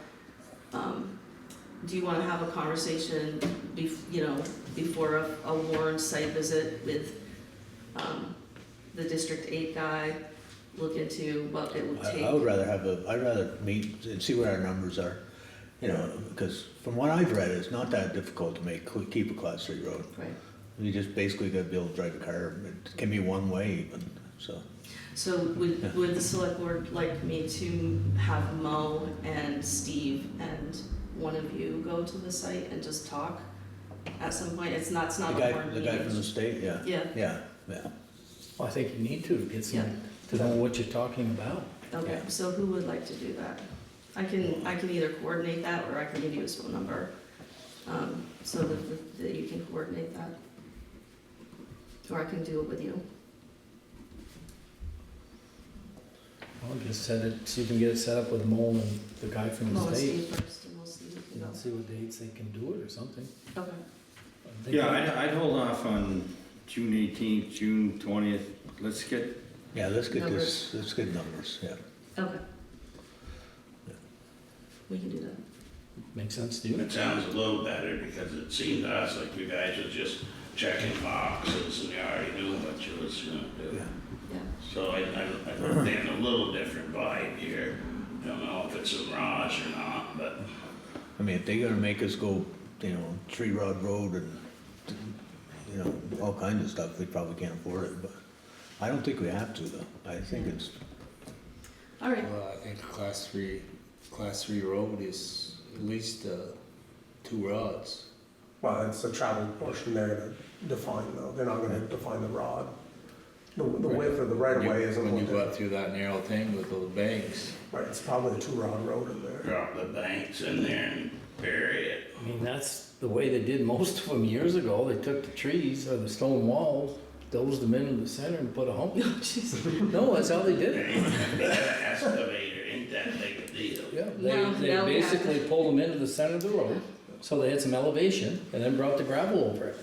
Speaker 2: a conversation before a warned site visit with the District 8 guy, look into what it would take?
Speaker 8: I'd rather meet and see what our numbers are, You know, because from what I've read, it's not that difficult to keep a class 3 road.
Speaker 2: Right.
Speaker 8: You just basically gotta be able to drive a car, it can be one way even, so.
Speaker 2: So would the select board like me to have Mo and Steve and one of you go to the site and just talk at some point? It's not
Speaker 8: The
Speaker 2: a
Speaker 8: guy,
Speaker 2: board
Speaker 8: the guy from the
Speaker 2: meeting.
Speaker 8: state, yeah.
Speaker 2: Yeah,
Speaker 8: Yeah.
Speaker 1: Well, I think you need to get
Speaker 2: Yeah.
Speaker 1: some, to know what you're talking about.
Speaker 2: okay, so who would like to do that? I can either coordinate that or I can give you his phone number, so that you can coordinate that. Or I can do it with you.
Speaker 1: Well, just set it, see if you can get it set up with Mo and the guy from
Speaker 2: Mo
Speaker 1: the
Speaker 2: and
Speaker 1: state.
Speaker 2: Steve first, and we'll see who can go.
Speaker 1: And see what dates they can do it or something.
Speaker 2: Okay,
Speaker 1: I think-
Speaker 10: Yeah, I'd hold off on June 18th, June 20th. Let's get,
Speaker 8: Yeah, let's get
Speaker 2: Numbers.
Speaker 8: this, let's get numbers, yeah.
Speaker 2: okay. We can do that.
Speaker 1: Makes sense to you?
Speaker 9: It sounds a little better because it seemed to us like you guys were just checking boxes and you already knew what you was gonna do.
Speaker 8: Yeah.
Speaker 2: Yeah.
Speaker 9: So I'm getting a little different vibe here. I don't know if it's a mirage or not, but
Speaker 8: I mean, if they gotta make us go, you know, Tree Rod Road and, you know, all kinds of stuff, we probably can't afford it, but I don't think we have to though. I think it's,
Speaker 2: All right,
Speaker 5: Well, I think class 3 road is at least 2 rods.
Speaker 4: Well, it's the travel portion they're gonna define though, they're not gonna define the rod. The width of the right of way isn't
Speaker 5: When you
Speaker 4: what
Speaker 5: go
Speaker 4: they,
Speaker 5: up through that narrow thing with those banks.
Speaker 4: right, it's probably a 2-rod road in there.
Speaker 9: drop the banks in there and bury it.
Speaker 1: I mean, that's the way they did most of them years ago. They took the trees or the stone walls, dozed them into the center and put a hump.
Speaker 2: no, jeez.
Speaker 1: No, that's how they did it.
Speaker 9: That excavator ain't that big a deal.
Speaker 1: Yeah,
Speaker 2: Now-
Speaker 1: they
Speaker 2: now we have
Speaker 1: basically
Speaker 2: to-
Speaker 1: pulled them into the center of the road, so they had some elevation, and then brought the gravel over it.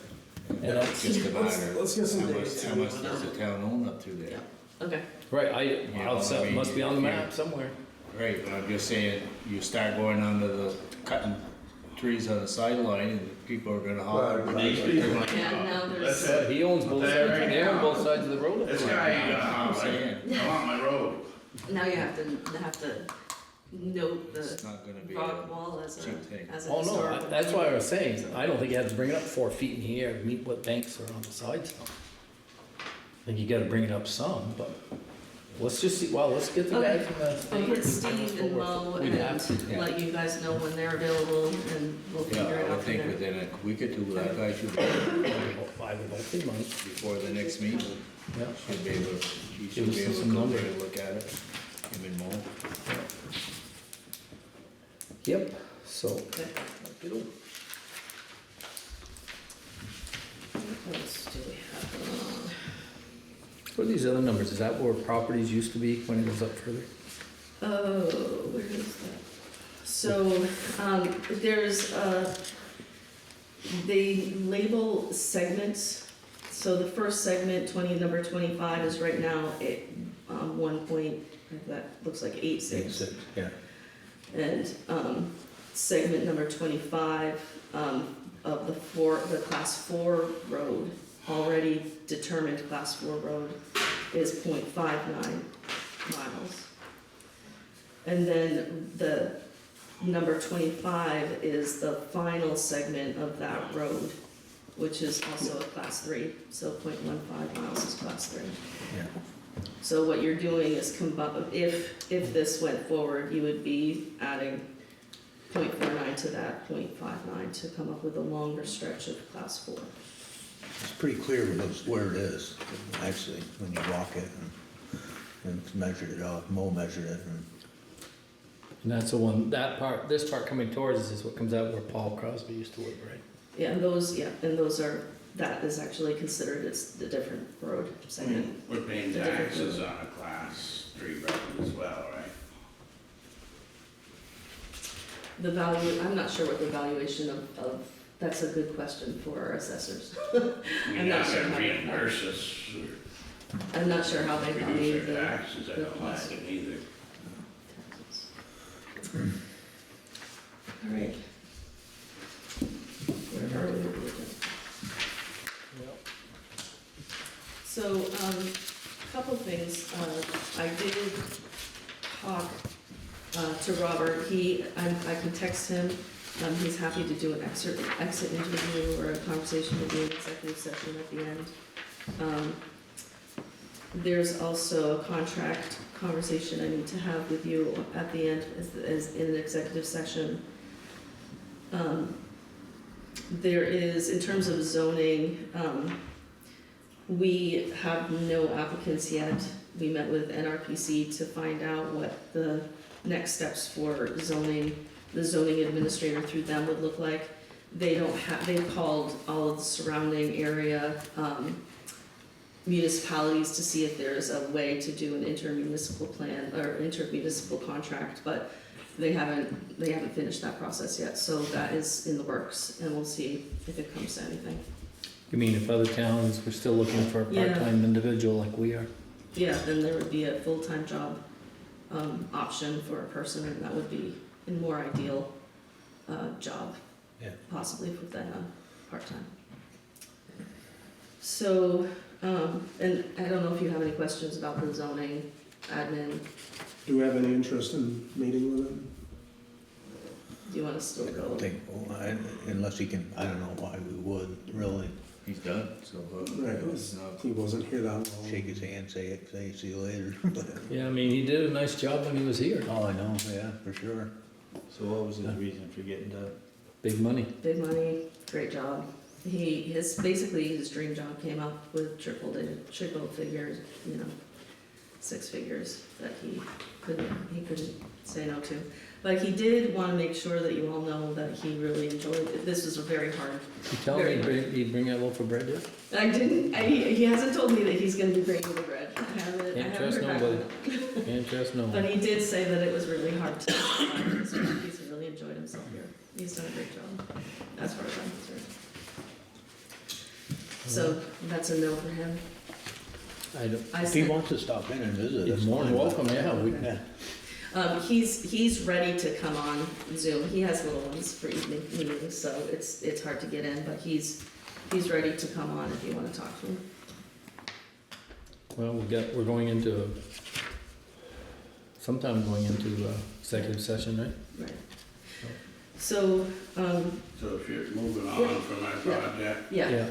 Speaker 1: And
Speaker 5: It's
Speaker 1: that's,
Speaker 5: just a matter
Speaker 4: Let's get some
Speaker 5: how much,
Speaker 4: dates.
Speaker 5: how much does the town own up through there?
Speaker 2: Okay,
Speaker 1: right,
Speaker 5: know, I mean,
Speaker 1: must be on the
Speaker 5: if you-
Speaker 1: map somewhere.
Speaker 5: Right, but I'm just saying, you start going onto the cutting trees on the sideline and people are gonna holler.
Speaker 4: Well,
Speaker 9: These people ain't
Speaker 2: Yeah,
Speaker 9: gonna-
Speaker 2: now there's-
Speaker 9: That's it.
Speaker 1: He owns both
Speaker 9: I'll tell you
Speaker 1: sides,
Speaker 9: right
Speaker 1: they own
Speaker 9: now,
Speaker 1: both sides of the road.
Speaker 9: This guy ain't gonna
Speaker 5: I'm
Speaker 9: holler.
Speaker 5: saying,
Speaker 9: I want my road.
Speaker 2: now you have to note
Speaker 5: it's
Speaker 2: the
Speaker 5: not gonna be
Speaker 2: rock
Speaker 5: a
Speaker 2: wall as
Speaker 5: cheap thing.
Speaker 2: a
Speaker 1: Oh, no,
Speaker 2: historical.
Speaker 1: that's why I was saying, I don't think you have to bring it up 4 feet in the air to meet what banks are on the sides. I think you gotta bring it up some, but let's just see, well, let's get the guy
Speaker 2: Okay.
Speaker 1: from the
Speaker 2: I'll
Speaker 1: state.
Speaker 2: get Steve and Mo
Speaker 1: We'd have to,
Speaker 2: and
Speaker 8: yeah.
Speaker 2: let you guys know when they're available and we'll
Speaker 5: Yeah,
Speaker 2: figure it
Speaker 5: I would
Speaker 2: out from
Speaker 5: think
Speaker 2: there.
Speaker 5: within a week or two, that guy should,
Speaker 1: I would hope they might,
Speaker 5: before the next meeting,
Speaker 1: yeah.
Speaker 5: should be able, he
Speaker 1: Give
Speaker 5: should
Speaker 1: us
Speaker 5: be able to
Speaker 1: some
Speaker 5: come
Speaker 1: numbers.
Speaker 5: there and look at it. Him and Mo.
Speaker 1: Yep, so.
Speaker 2: Okay.
Speaker 1: It'll-
Speaker 2: What else do we have going on?
Speaker 1: What are these other numbers? Is that where properties used to be when it was up further?
Speaker 2: Oh, where is that? So, there's, they label segments. So the first segment, number 25 is right now at, 1 that looks like 8.6.
Speaker 8: Yeah,
Speaker 2: And, segment number 25, of the class 4 road, already determined class 4 road is 0.59 miles. And then the number 25 is the final segment of that road, which is also a class 3, so 0.15 miles is class 3.
Speaker 8: yeah.
Speaker 2: So what you're doing is if this went forward, you would be adding 0.49 to that 0.59 to come up with a longer stretch of class 4.
Speaker 8: It's pretty clear where it is, actually, when you walk it and measured it out, Mo measured it and.
Speaker 1: And that's the one, that part, this part coming towards us is what comes out where Paul Crosby used to live, right?
Speaker 2: Yeah, and that is actually considered as the different road segment.
Speaker 9: We're paying taxes on a class 3 road as well, right?
Speaker 2: The value, I'm not sure what the valuation of, that's a good question for our assessors.
Speaker 9: I mean,
Speaker 2: I'm not
Speaker 9: not
Speaker 2: sure
Speaker 9: gonna
Speaker 2: how they-
Speaker 9: reimburse us
Speaker 2: I'm not sure how
Speaker 9: or
Speaker 2: they value
Speaker 9: reduce
Speaker 2: the
Speaker 9: our taxes, I
Speaker 2: the
Speaker 9: don't
Speaker 2: cost.
Speaker 9: like it either.
Speaker 2: taxes. All right. Where are we with the agenda? So, couple things, I did talk to Robert. I can text him, he's happy to do an exit interview or a conversation with you in executive session at the end. There's also a contract conversation I need to have with you at the end as in an executive session. There is, in terms of zoning, we have no applicants yet. We met with NRPC to find out what the next steps for zoning, the zoning administrator through them would look like. They've called all of the surrounding area, municipalities to see if there's a way to do an intermunicipal plan or intermunicipal contract, but they haven't finished that process yet, so that is in the works, and we'll see if it comes to anything.
Speaker 1: You mean if other towns were still looking for a
Speaker 2: Yeah.
Speaker 1: part-time individual like we are?
Speaker 2: Yeah, then there would be a full-time job, option for a person, and that would be a more ideal, job.
Speaker 8: Yeah.
Speaker 2: Possibly than a part-time. So, and I don't know if you have any questions about the zoning admin.
Speaker 4: Do we have any interest in meeting with him?
Speaker 2: Do you want to still
Speaker 8: I
Speaker 2: go?
Speaker 8: don't think, unless he can, I don't know why we would, really.
Speaker 10: He's done, so,
Speaker 4: Right, he wasn't here that long.
Speaker 8: Shake his hand, say, see you later.
Speaker 1: Yeah, I mean, he did a nice job when he was here.
Speaker 8: Oh, I know, yeah, for sure.
Speaker 10: so what was his reason for getting done?
Speaker 1: Big money.
Speaker 2: Big money, great job. Basically his dream job came up with triple figures, six figures that he couldn't say no to. But he did want to make sure that you all know that he really enjoyed it. This was a very hard.
Speaker 1: You tell me he'd bring a loaf of bread here?
Speaker 2: I didn't, he hasn't told me that he's gonna be bringing the bread. I haven't
Speaker 1: Can't
Speaker 2: heard
Speaker 1: trust
Speaker 2: back
Speaker 1: nobody.
Speaker 2: from him.
Speaker 1: Can't trust no
Speaker 2: But
Speaker 1: one.
Speaker 2: he did say that it was really hard to, he's really enjoyed himself here. He's done a great job, as far as I'm concerned. So, that's a no for him.
Speaker 1: I don't,
Speaker 2: I
Speaker 8: If he
Speaker 2: sent,
Speaker 8: wants to stop in and visit,
Speaker 1: he's
Speaker 8: that's
Speaker 1: more than
Speaker 8: fine.
Speaker 1: welcome, yeah.
Speaker 8: Yeah.
Speaker 2: he's ready to come on Zoom. He has little ones for evening meetings, so it's hard to get in, but he's ready to come on if you wanna talk to him.
Speaker 1: Well, we're going into, sometime going into executive session, right?
Speaker 2: Right. So,
Speaker 9: So if you're moving on from our project,
Speaker 2: yeah,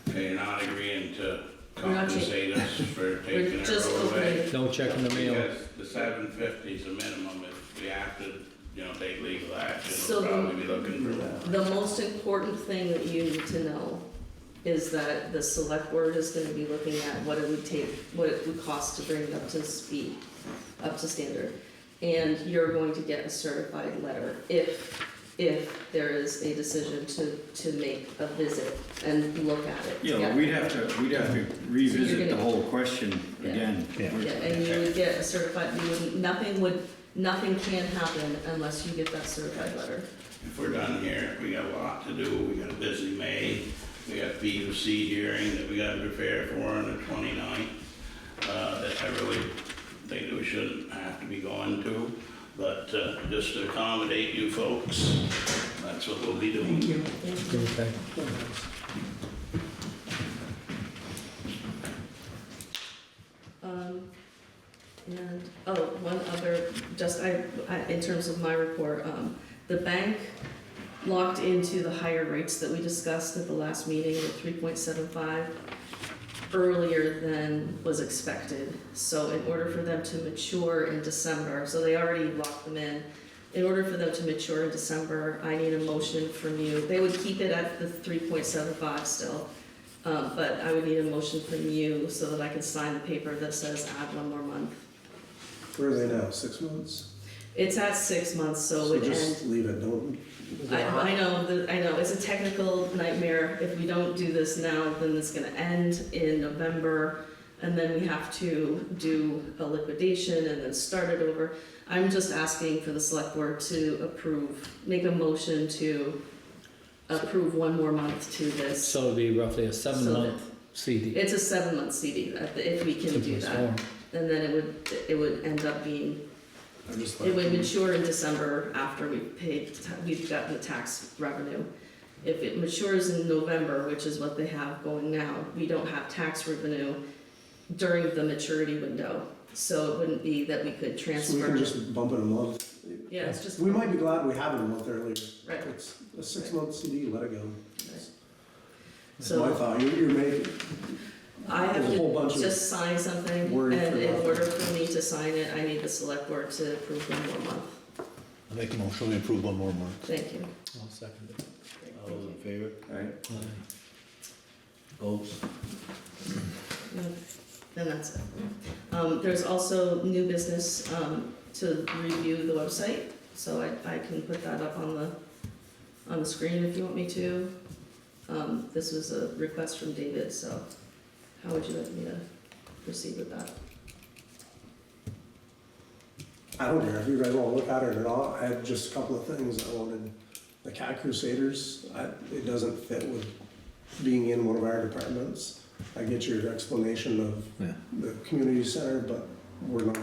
Speaker 9: okay, you're not agreeing to
Speaker 2: We're not
Speaker 9: compensate us for taking
Speaker 2: we're
Speaker 9: our
Speaker 2: just
Speaker 9: road away?
Speaker 2: opening,
Speaker 1: No check in the mail.
Speaker 9: Because the $750 is a minimum, if we have to, take legal action,
Speaker 2: So
Speaker 9: we'll probably be looking for that.
Speaker 2: the most important thing that you need to know is that the select board is gonna be looking at what it would cost to bring it up to speed, up to standard. And you're going to get a certified letter if there is a decision to make a visit and look at it.
Speaker 10: Yeah,
Speaker 2: together.
Speaker 10: we'd have to revisit the whole question
Speaker 2: Yeah.
Speaker 10: again.
Speaker 8: Yeah.
Speaker 2: Yeah, and you would get a certified, nothing can happen unless you get that certified letter.
Speaker 9: If we're done here, we got a lot to do, we got a busy May, we got PUC hearing that we gotta prepare for on the 29th, that I really think we shouldn't have to be going to, but, just to accommodate you folks, that's what we'll be doing.
Speaker 1: Okay.
Speaker 2: One other, in terms of my report, the bank locked into the higher rates that we discussed at the last meeting at 3.75 earlier than was expected. So in order for them to mature in December, so they already locked them in order for them to mature in December, I need a motion from you. They would keep it at the 3.75 still, but I would need a motion from you so that I can sign the paper that says add one more month.
Speaker 4: Where are they now, 6 months?
Speaker 2: It's at 6 months, so it would end.
Speaker 4: just leave it, don't.
Speaker 2: I know, it's a technical nightmare. If we don't do this now, then it's gonna end in November, and then we have to do a liquidation and then start it over. I'm just asking for the select board to make a motion to approve one more month to this.
Speaker 1: So it'd be roughly a 7-month CD.
Speaker 2: It's a 7-month CD, if we can do
Speaker 1: Simplest
Speaker 2: that.
Speaker 1: form.
Speaker 2: And then it would end up being, it would mature in December after we've gotten the tax revenue. If it matures in November, which is what they have going now, we don't have tax revenue during the maturity window. So it wouldn't be that we could
Speaker 4: So we
Speaker 2: transfer.
Speaker 4: can just bump it a month,
Speaker 2: Yeah, it's just.
Speaker 4: We might be glad we have it a month earlier.
Speaker 2: Right.
Speaker 4: It's a 6-month CD, let it go.
Speaker 2: Right.
Speaker 4: That's my
Speaker 2: So
Speaker 4: thought, you're making,
Speaker 2: I have
Speaker 4: there's a whole bunch
Speaker 2: to
Speaker 4: of
Speaker 2: just sign something, and
Speaker 4: wording for
Speaker 2: in
Speaker 4: that.
Speaker 2: order for me to sign it, I need the select board to approve one more month.
Speaker 8: I make a motion, we approve one more month.
Speaker 2: Thank you.
Speaker 1: I'll second it.
Speaker 2: Great,
Speaker 5: All
Speaker 2: thank
Speaker 5: in
Speaker 2: you.
Speaker 5: favor? Alright. Opposed?
Speaker 2: And that's it. There's also new business, to review the website, so I can put that up on the screen if you want me to. This was a request from David, so how would you like me to proceed with that?
Speaker 4: I don't care if you guys wanna look at it or not, I had just a couple of things I wanted. The Cat Crusaders, it doesn't fit with being in one of our departments. I get your explanation of
Speaker 8: Yeah.
Speaker 4: the community center, but we're not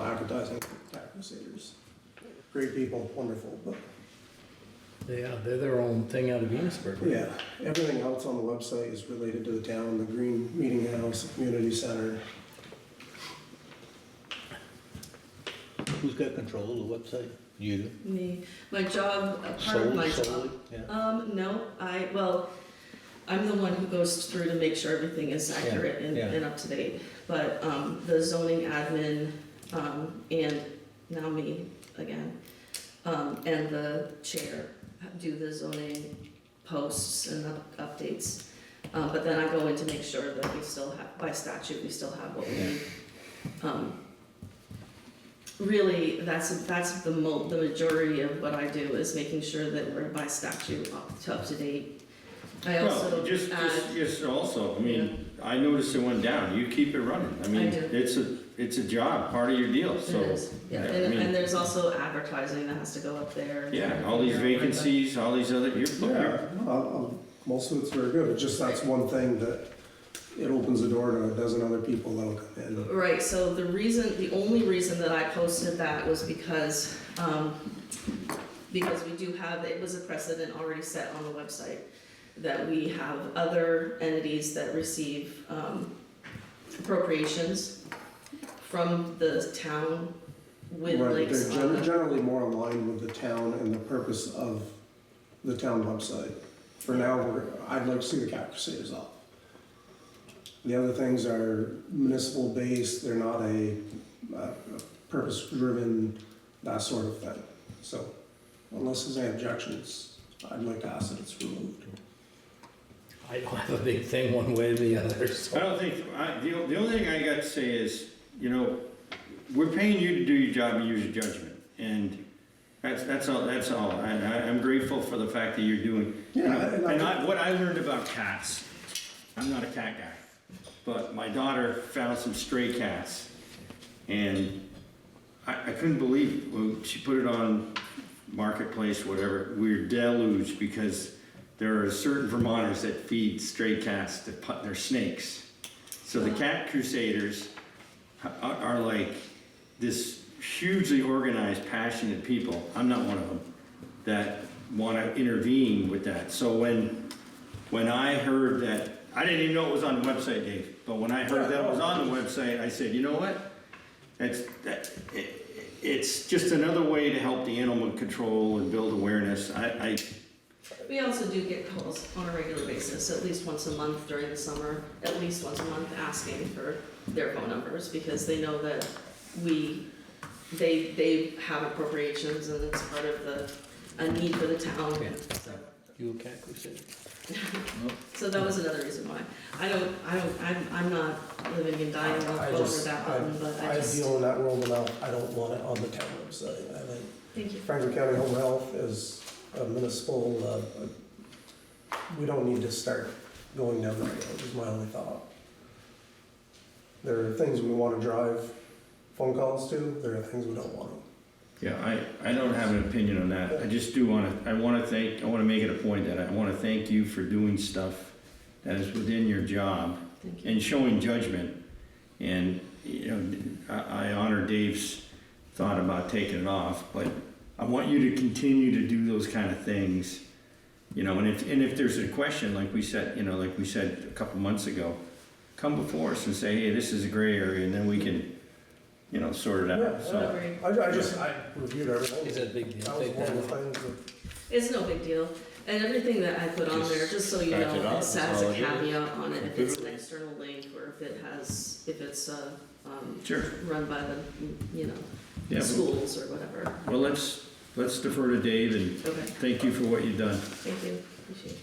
Speaker 4: advertising Cat Crusaders. Great people, wonderful, but
Speaker 1: Yeah, they're their own thing out of Venusburg. right?
Speaker 4: yeah, everything else on the website is related to the town, the green meeting house, the community center.
Speaker 8: Who's got control of the website? You do?
Speaker 2: Me, my job, a part of my
Speaker 8: Solely?
Speaker 2: job.
Speaker 8: Yeah.
Speaker 2: No, I'm the one who goes through to make sure everything is accurate
Speaker 8: Yeah.
Speaker 2: and up to date. But, the zoning admin, and now me again, and the chair do the zoning posts and updates. But then I go in to make sure that we still have, by statute, we still have what we need. Really, that's the majority of what I do, is making sure that we're by statute up to date. I also
Speaker 10: Well, just
Speaker 2: add,
Speaker 10: also, I mean, I noticed it went down, you keep it running, I mean,
Speaker 2: do.
Speaker 10: it's a job, part of your deal,
Speaker 2: it
Speaker 10: so.
Speaker 2: is, yeah,
Speaker 10: I
Speaker 2: and
Speaker 10: mean-
Speaker 2: there's also advertising that has to go up there.
Speaker 10: Yeah, all these vacancies, all these other,
Speaker 4: Yeah, most of it's very good, it's just that's one thing that it opens the door to a dozen other people that'll come in.
Speaker 2: Right, so the only reason that I posted that was because we do have, it was a precedent already set on the website, that we have other entities that receive appropriations from the town with
Speaker 4: Right,
Speaker 2: links
Speaker 4: they're
Speaker 2: on them.
Speaker 4: generally more aligned with the town and the purpose of the town website. For now, I'd like to see the Cat Crusaders off. The other things are municipal based, they're not a purpose-driven, that sort of thing. So unless there's any objections, I'd like to ask that it's removed.
Speaker 1: I don't have a big thing one way or the other,
Speaker 10: I
Speaker 1: so.
Speaker 10: don't think, the only thing I got to say is, you know, we're paying you to do your job and use your judgment, and that's all, I'm grateful for the fact that you're doing.
Speaker 4: Yeah,
Speaker 10: What I learned about cats, I'm not a cat guy, but my daughter found some stray cats, and I couldn't believe it. When she put it on Marketplace, whatever, we were deluged because there are certain Vermonters that feed stray cats that put their snakes. So the Cat Crusaders are like this hugely organized, passionate people. I'm not one of them that want to intervene with that. So when I heard that, I didn't even know it was on the website, Dave, but when I heard that it was on the website, I said, you know what? It's just another way to help the animal control and build awareness.
Speaker 2: We also do get calls on a regular basis, at least once a month during the summer, at least once a month, asking for their phone numbers, because they know that they have appropriations and it's part of a need for the town.
Speaker 1: Yeah.
Speaker 2: So-
Speaker 1: You a Cat Crusader?
Speaker 2: So that was another reason why. I'm not living and dying over that button, but I
Speaker 4: I
Speaker 2: just,
Speaker 4: deal in that world enough, I don't want it on the town website. I think
Speaker 2: thank you.
Speaker 4: Franklin County Home Health is a municipal, we don't need to start going down that road, is my only thought. There are things we wanna drive phone calls to, there are things we don't want to.
Speaker 10: Yeah, I don't have an opinion on that. I just do I want to make it a point that I want to thank you for doing stuff that is within your job
Speaker 2: Thank you.
Speaker 10: and showing judgment. And, you know, I honor Dave's thought about taking it off, but I want you to continue to do those kind of things. You know, and if there's a question, like we said a couple months ago, come before us and say, hey, this is a gray area, and then we can sort it
Speaker 4: Yeah,
Speaker 10: out, so.
Speaker 2: Agreed.
Speaker 4: I reviewed everything.
Speaker 1: Is that a big deal?
Speaker 4: That was
Speaker 1: Take
Speaker 4: one
Speaker 1: that
Speaker 4: of the
Speaker 1: off.
Speaker 4: things that,
Speaker 2: It's no big deal, and everything that I put on there, just so you
Speaker 9: Scratch it
Speaker 2: know,
Speaker 9: off,
Speaker 2: it says
Speaker 9: that's
Speaker 2: a
Speaker 9: all it is.
Speaker 2: caveat on it, if it's an external link, or if it's,
Speaker 10: Sure.
Speaker 2: run by the,
Speaker 10: Yeah,
Speaker 2: schools or whatever.
Speaker 10: well, let's defer to Dave, and
Speaker 2: Okay,
Speaker 10: thank you for what you've done.
Speaker 2: thank you, appreciate it.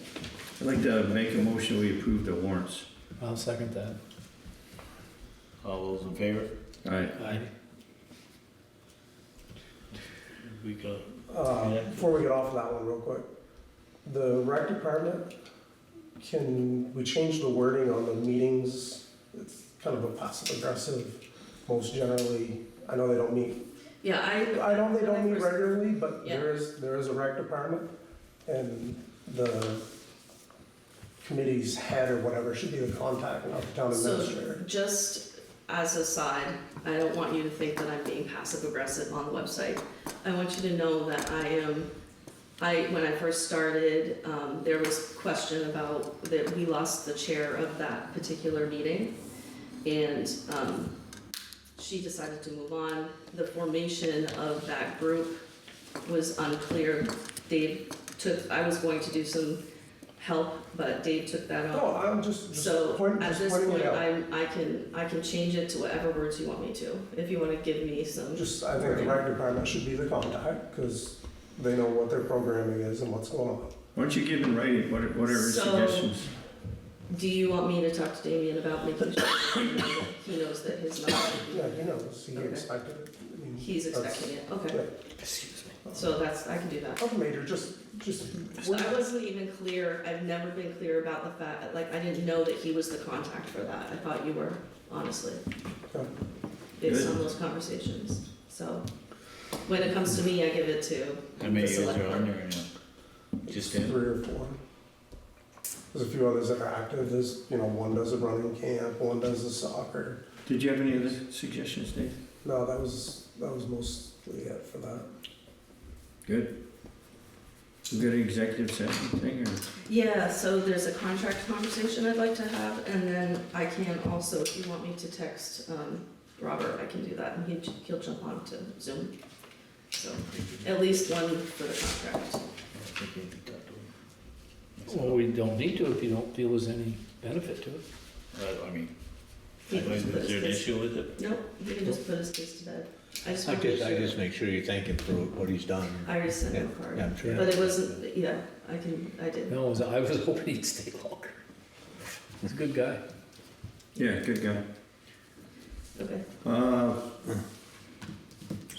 Speaker 10: I'd like to make a motion, we approve the warrants.
Speaker 1: I'll second that.
Speaker 5: All those in favor?
Speaker 10: All right,
Speaker 1: Aye.
Speaker 5: We got,
Speaker 4: before we get off of that one real quick, the rec department, can we change the wording on the meetings? It's kind of a passive aggressive, most generally, I know they don't meet,
Speaker 2: Yeah,
Speaker 4: I know they don't meet
Speaker 2: First-
Speaker 4: regularly, but
Speaker 2: Yeah.
Speaker 4: there is a rec department, and the committee's head or whatever should be the contact, not the town
Speaker 2: So,
Speaker 4: administrator.
Speaker 2: just as a side, I don't want you to think that I'm being passive aggressive on the website. I want you to know that when I first started, there was question about that we lost the chair of that particular meeting. And, she decided to move on. The formation of that group was unclear. I was going to do some help, but Dave took that on.
Speaker 4: No, I'm just
Speaker 2: So
Speaker 4: pointing
Speaker 2: at this
Speaker 4: it
Speaker 2: point,
Speaker 4: out.
Speaker 2: I can change it to whatever words you want me to, if you wanna give me some.
Speaker 4: I think the rec department should be the contact, because they know what their programming is and what's going on.
Speaker 10: why don't you give in writing whatever
Speaker 2: So-
Speaker 10: suggestions?
Speaker 2: Do you want me to talk to Damien about making sure that he knows that his number,
Speaker 4: Yeah, he knows, he
Speaker 2: Okay.
Speaker 4: expected it. I mean,
Speaker 2: he's
Speaker 4: that's-
Speaker 2: expecting it, okay,
Speaker 4: yeah.
Speaker 1: Excuse me.
Speaker 2: so I can do that.
Speaker 4: Nothing major, just,
Speaker 2: Well, I wasn't even clear, I've never been clear about the fact, like, I didn't know that he was the contact for that, I thought you were, honestly,
Speaker 4: Okay.
Speaker 2: based
Speaker 10: Good.
Speaker 2: on those conversations, so. When it comes to me, I give it to
Speaker 5: how many
Speaker 2: the
Speaker 5: years
Speaker 2: select
Speaker 5: are on
Speaker 2: board.
Speaker 5: there now? Just him?
Speaker 4: 3 or 4. There's a few others that are active, one does a running camp, one does a soccer.
Speaker 10: Did you have any other suggestions, Dave?
Speaker 4: No, that was mostly it for that.
Speaker 10: Good. We got an executive session thing, or?
Speaker 2: Yeah, so there's a contract conversation I'd like to have, and then I can also, if you want me to text, Robert, I can do that, and he'll jump on to Zoom. So, at least one for the contract.
Speaker 1: Well, we don't need to if you don't feel there's any benefit to it.
Speaker 5: I mean,
Speaker 2: He can just put
Speaker 5: is there an
Speaker 2: his case,
Speaker 5: issue with it?
Speaker 2: nope, he can just put his case to bed. I just
Speaker 8: I
Speaker 2: want to make
Speaker 8: just
Speaker 2: sure.
Speaker 8: make sure you thank him for what he's done.
Speaker 2: I already sent him a
Speaker 8: Yeah,
Speaker 2: card,
Speaker 8: I'm sure.
Speaker 2: but it wasn't, yeah, I did.
Speaker 1: No, I was hoping he'd stay longer. He's a good guy.
Speaker 10: Yeah, good guy.
Speaker 2: Okay.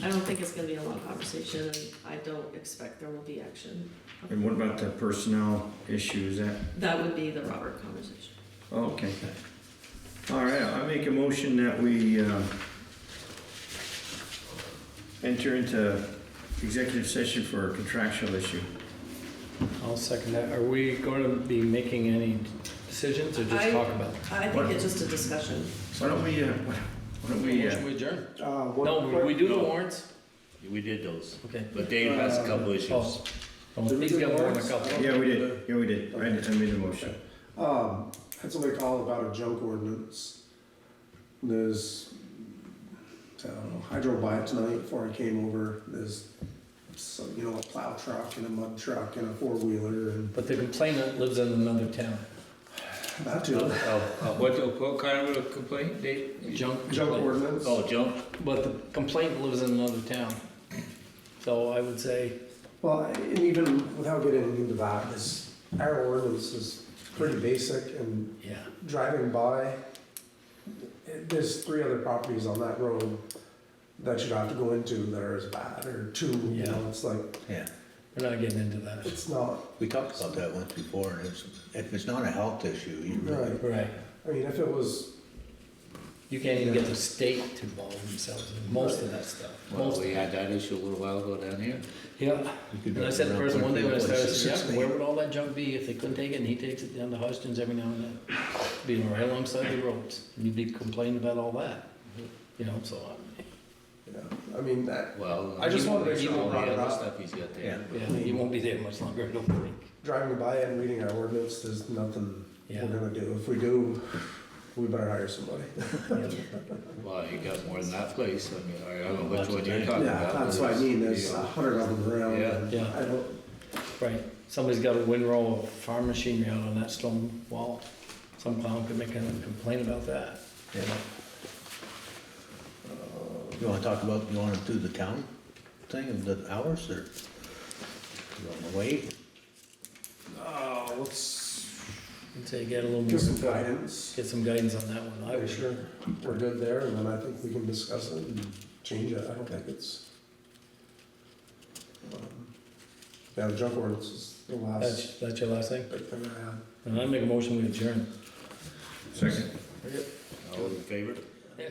Speaker 2: I don't think it's gonna be a long conversation, and I don't expect there will be action.
Speaker 10: And what about the personnel issues,
Speaker 2: That would be the Robert conversation.
Speaker 10: oh, okay. All right, I make a motion that we, enter into executive session for a contractual issue.
Speaker 1: I'll second that. Are we going to be making any decisions or just
Speaker 2: I-
Speaker 1: talk about it?
Speaker 2: I think it's just a discussion.
Speaker 10: Why don't we,
Speaker 1: Motion we adjourn?
Speaker 4: One
Speaker 1: No,
Speaker 4: quick-
Speaker 1: we do the warrants?
Speaker 5: We did those,
Speaker 1: Okay.
Speaker 5: but Dave has a couple issues.
Speaker 1: Oh, he's got more than a couple.
Speaker 10: yeah, we did, I made the motion.
Speaker 4: Had somebody call about a junk ordinance. There's, I don't know, I drove by it tonight before I came over, there's some, a plow truck and a mud truck and a 4-wheeler and
Speaker 1: But the complainant lives in another town.
Speaker 4: that too.
Speaker 5: What kind of a complaint, Dave?
Speaker 1: Junk.
Speaker 4: Junk
Speaker 1: complaint.
Speaker 4: ordinance.
Speaker 5: Oh, junk?
Speaker 1: But the complainant lives in another town. So I would say,
Speaker 4: Well, and even without getting into that, our ordinance is pretty basic, and
Speaker 1: yeah,
Speaker 4: driving by, there's 3 other properties on that road that you'd have to go into that are as bad, or 2,
Speaker 1: Yeah.
Speaker 4: it's like,
Speaker 8: Yeah,
Speaker 1: we're not getting into that.
Speaker 4: it's not,
Speaker 8: we talked about that once before, and if it's not a health issue, you really,
Speaker 4: right.
Speaker 1: Right.
Speaker 4: I mean, if it was,
Speaker 1: You can't even get the state to involve themselves in most of that stuff.
Speaker 5: Well,
Speaker 1: Most.
Speaker 5: we had that issue a little while ago down here.
Speaker 1: Yeah.
Speaker 8: you could
Speaker 1: And I
Speaker 8: drive
Speaker 1: said to the
Speaker 8: around
Speaker 1: person one day when I started, I
Speaker 8: places
Speaker 1: said, yeah,
Speaker 8: 16.
Speaker 1: where would all that junk be if they couldn't take it? And he takes it down to Huston's every now and then. Being right alongside the roads. And you'd be complaining about all that. So,
Speaker 4: I mean, that,
Speaker 5: Well,
Speaker 4: I just
Speaker 5: he
Speaker 4: wanted to
Speaker 5: won't-
Speaker 4: make sure
Speaker 5: he
Speaker 4: I
Speaker 5: won't
Speaker 4: brought
Speaker 5: be
Speaker 4: it
Speaker 5: on the
Speaker 4: up.
Speaker 5: stuff he's got there.
Speaker 1: yeah, he won't be there much longer, I don't think.
Speaker 4: driving by it and reading our ordinance, there's nothing
Speaker 1: Yeah.
Speaker 4: we're gonna do. If we do, we better hire somebody.
Speaker 5: Well, you got more than that place, I mean, I don't know which one you're talking
Speaker 4: Yeah,
Speaker 5: about.
Speaker 4: that's
Speaker 5: but
Speaker 4: what I mean,
Speaker 5: it's,
Speaker 4: there's
Speaker 5: you know,
Speaker 4: 100 of them around.
Speaker 5: Yeah.
Speaker 4: and
Speaker 1: Yeah.
Speaker 4: I don't,
Speaker 1: Right, somebody's got a windrow of farm machinery out on that stone wall. Some clown could make a complaint about that.
Speaker 8: Yeah. You wanna talk about, you wanna do the town thing of the hours, or you wanna wait?
Speaker 4: let's
Speaker 1: I'd say get a little more.
Speaker 4: get some guidance.
Speaker 1: Get some guidance on that one, I
Speaker 4: Make
Speaker 1: would.
Speaker 4: sure we're good there, and then I think we can discuss it and change it. I don't think it's. Yeah, the junk ordinance is the last
Speaker 1: That's your last thing?
Speaker 4: big thing I had.
Speaker 1: And I make a motion we adjourn.
Speaker 10: Second.
Speaker 5: All in favor?
Speaker 1: Yeah.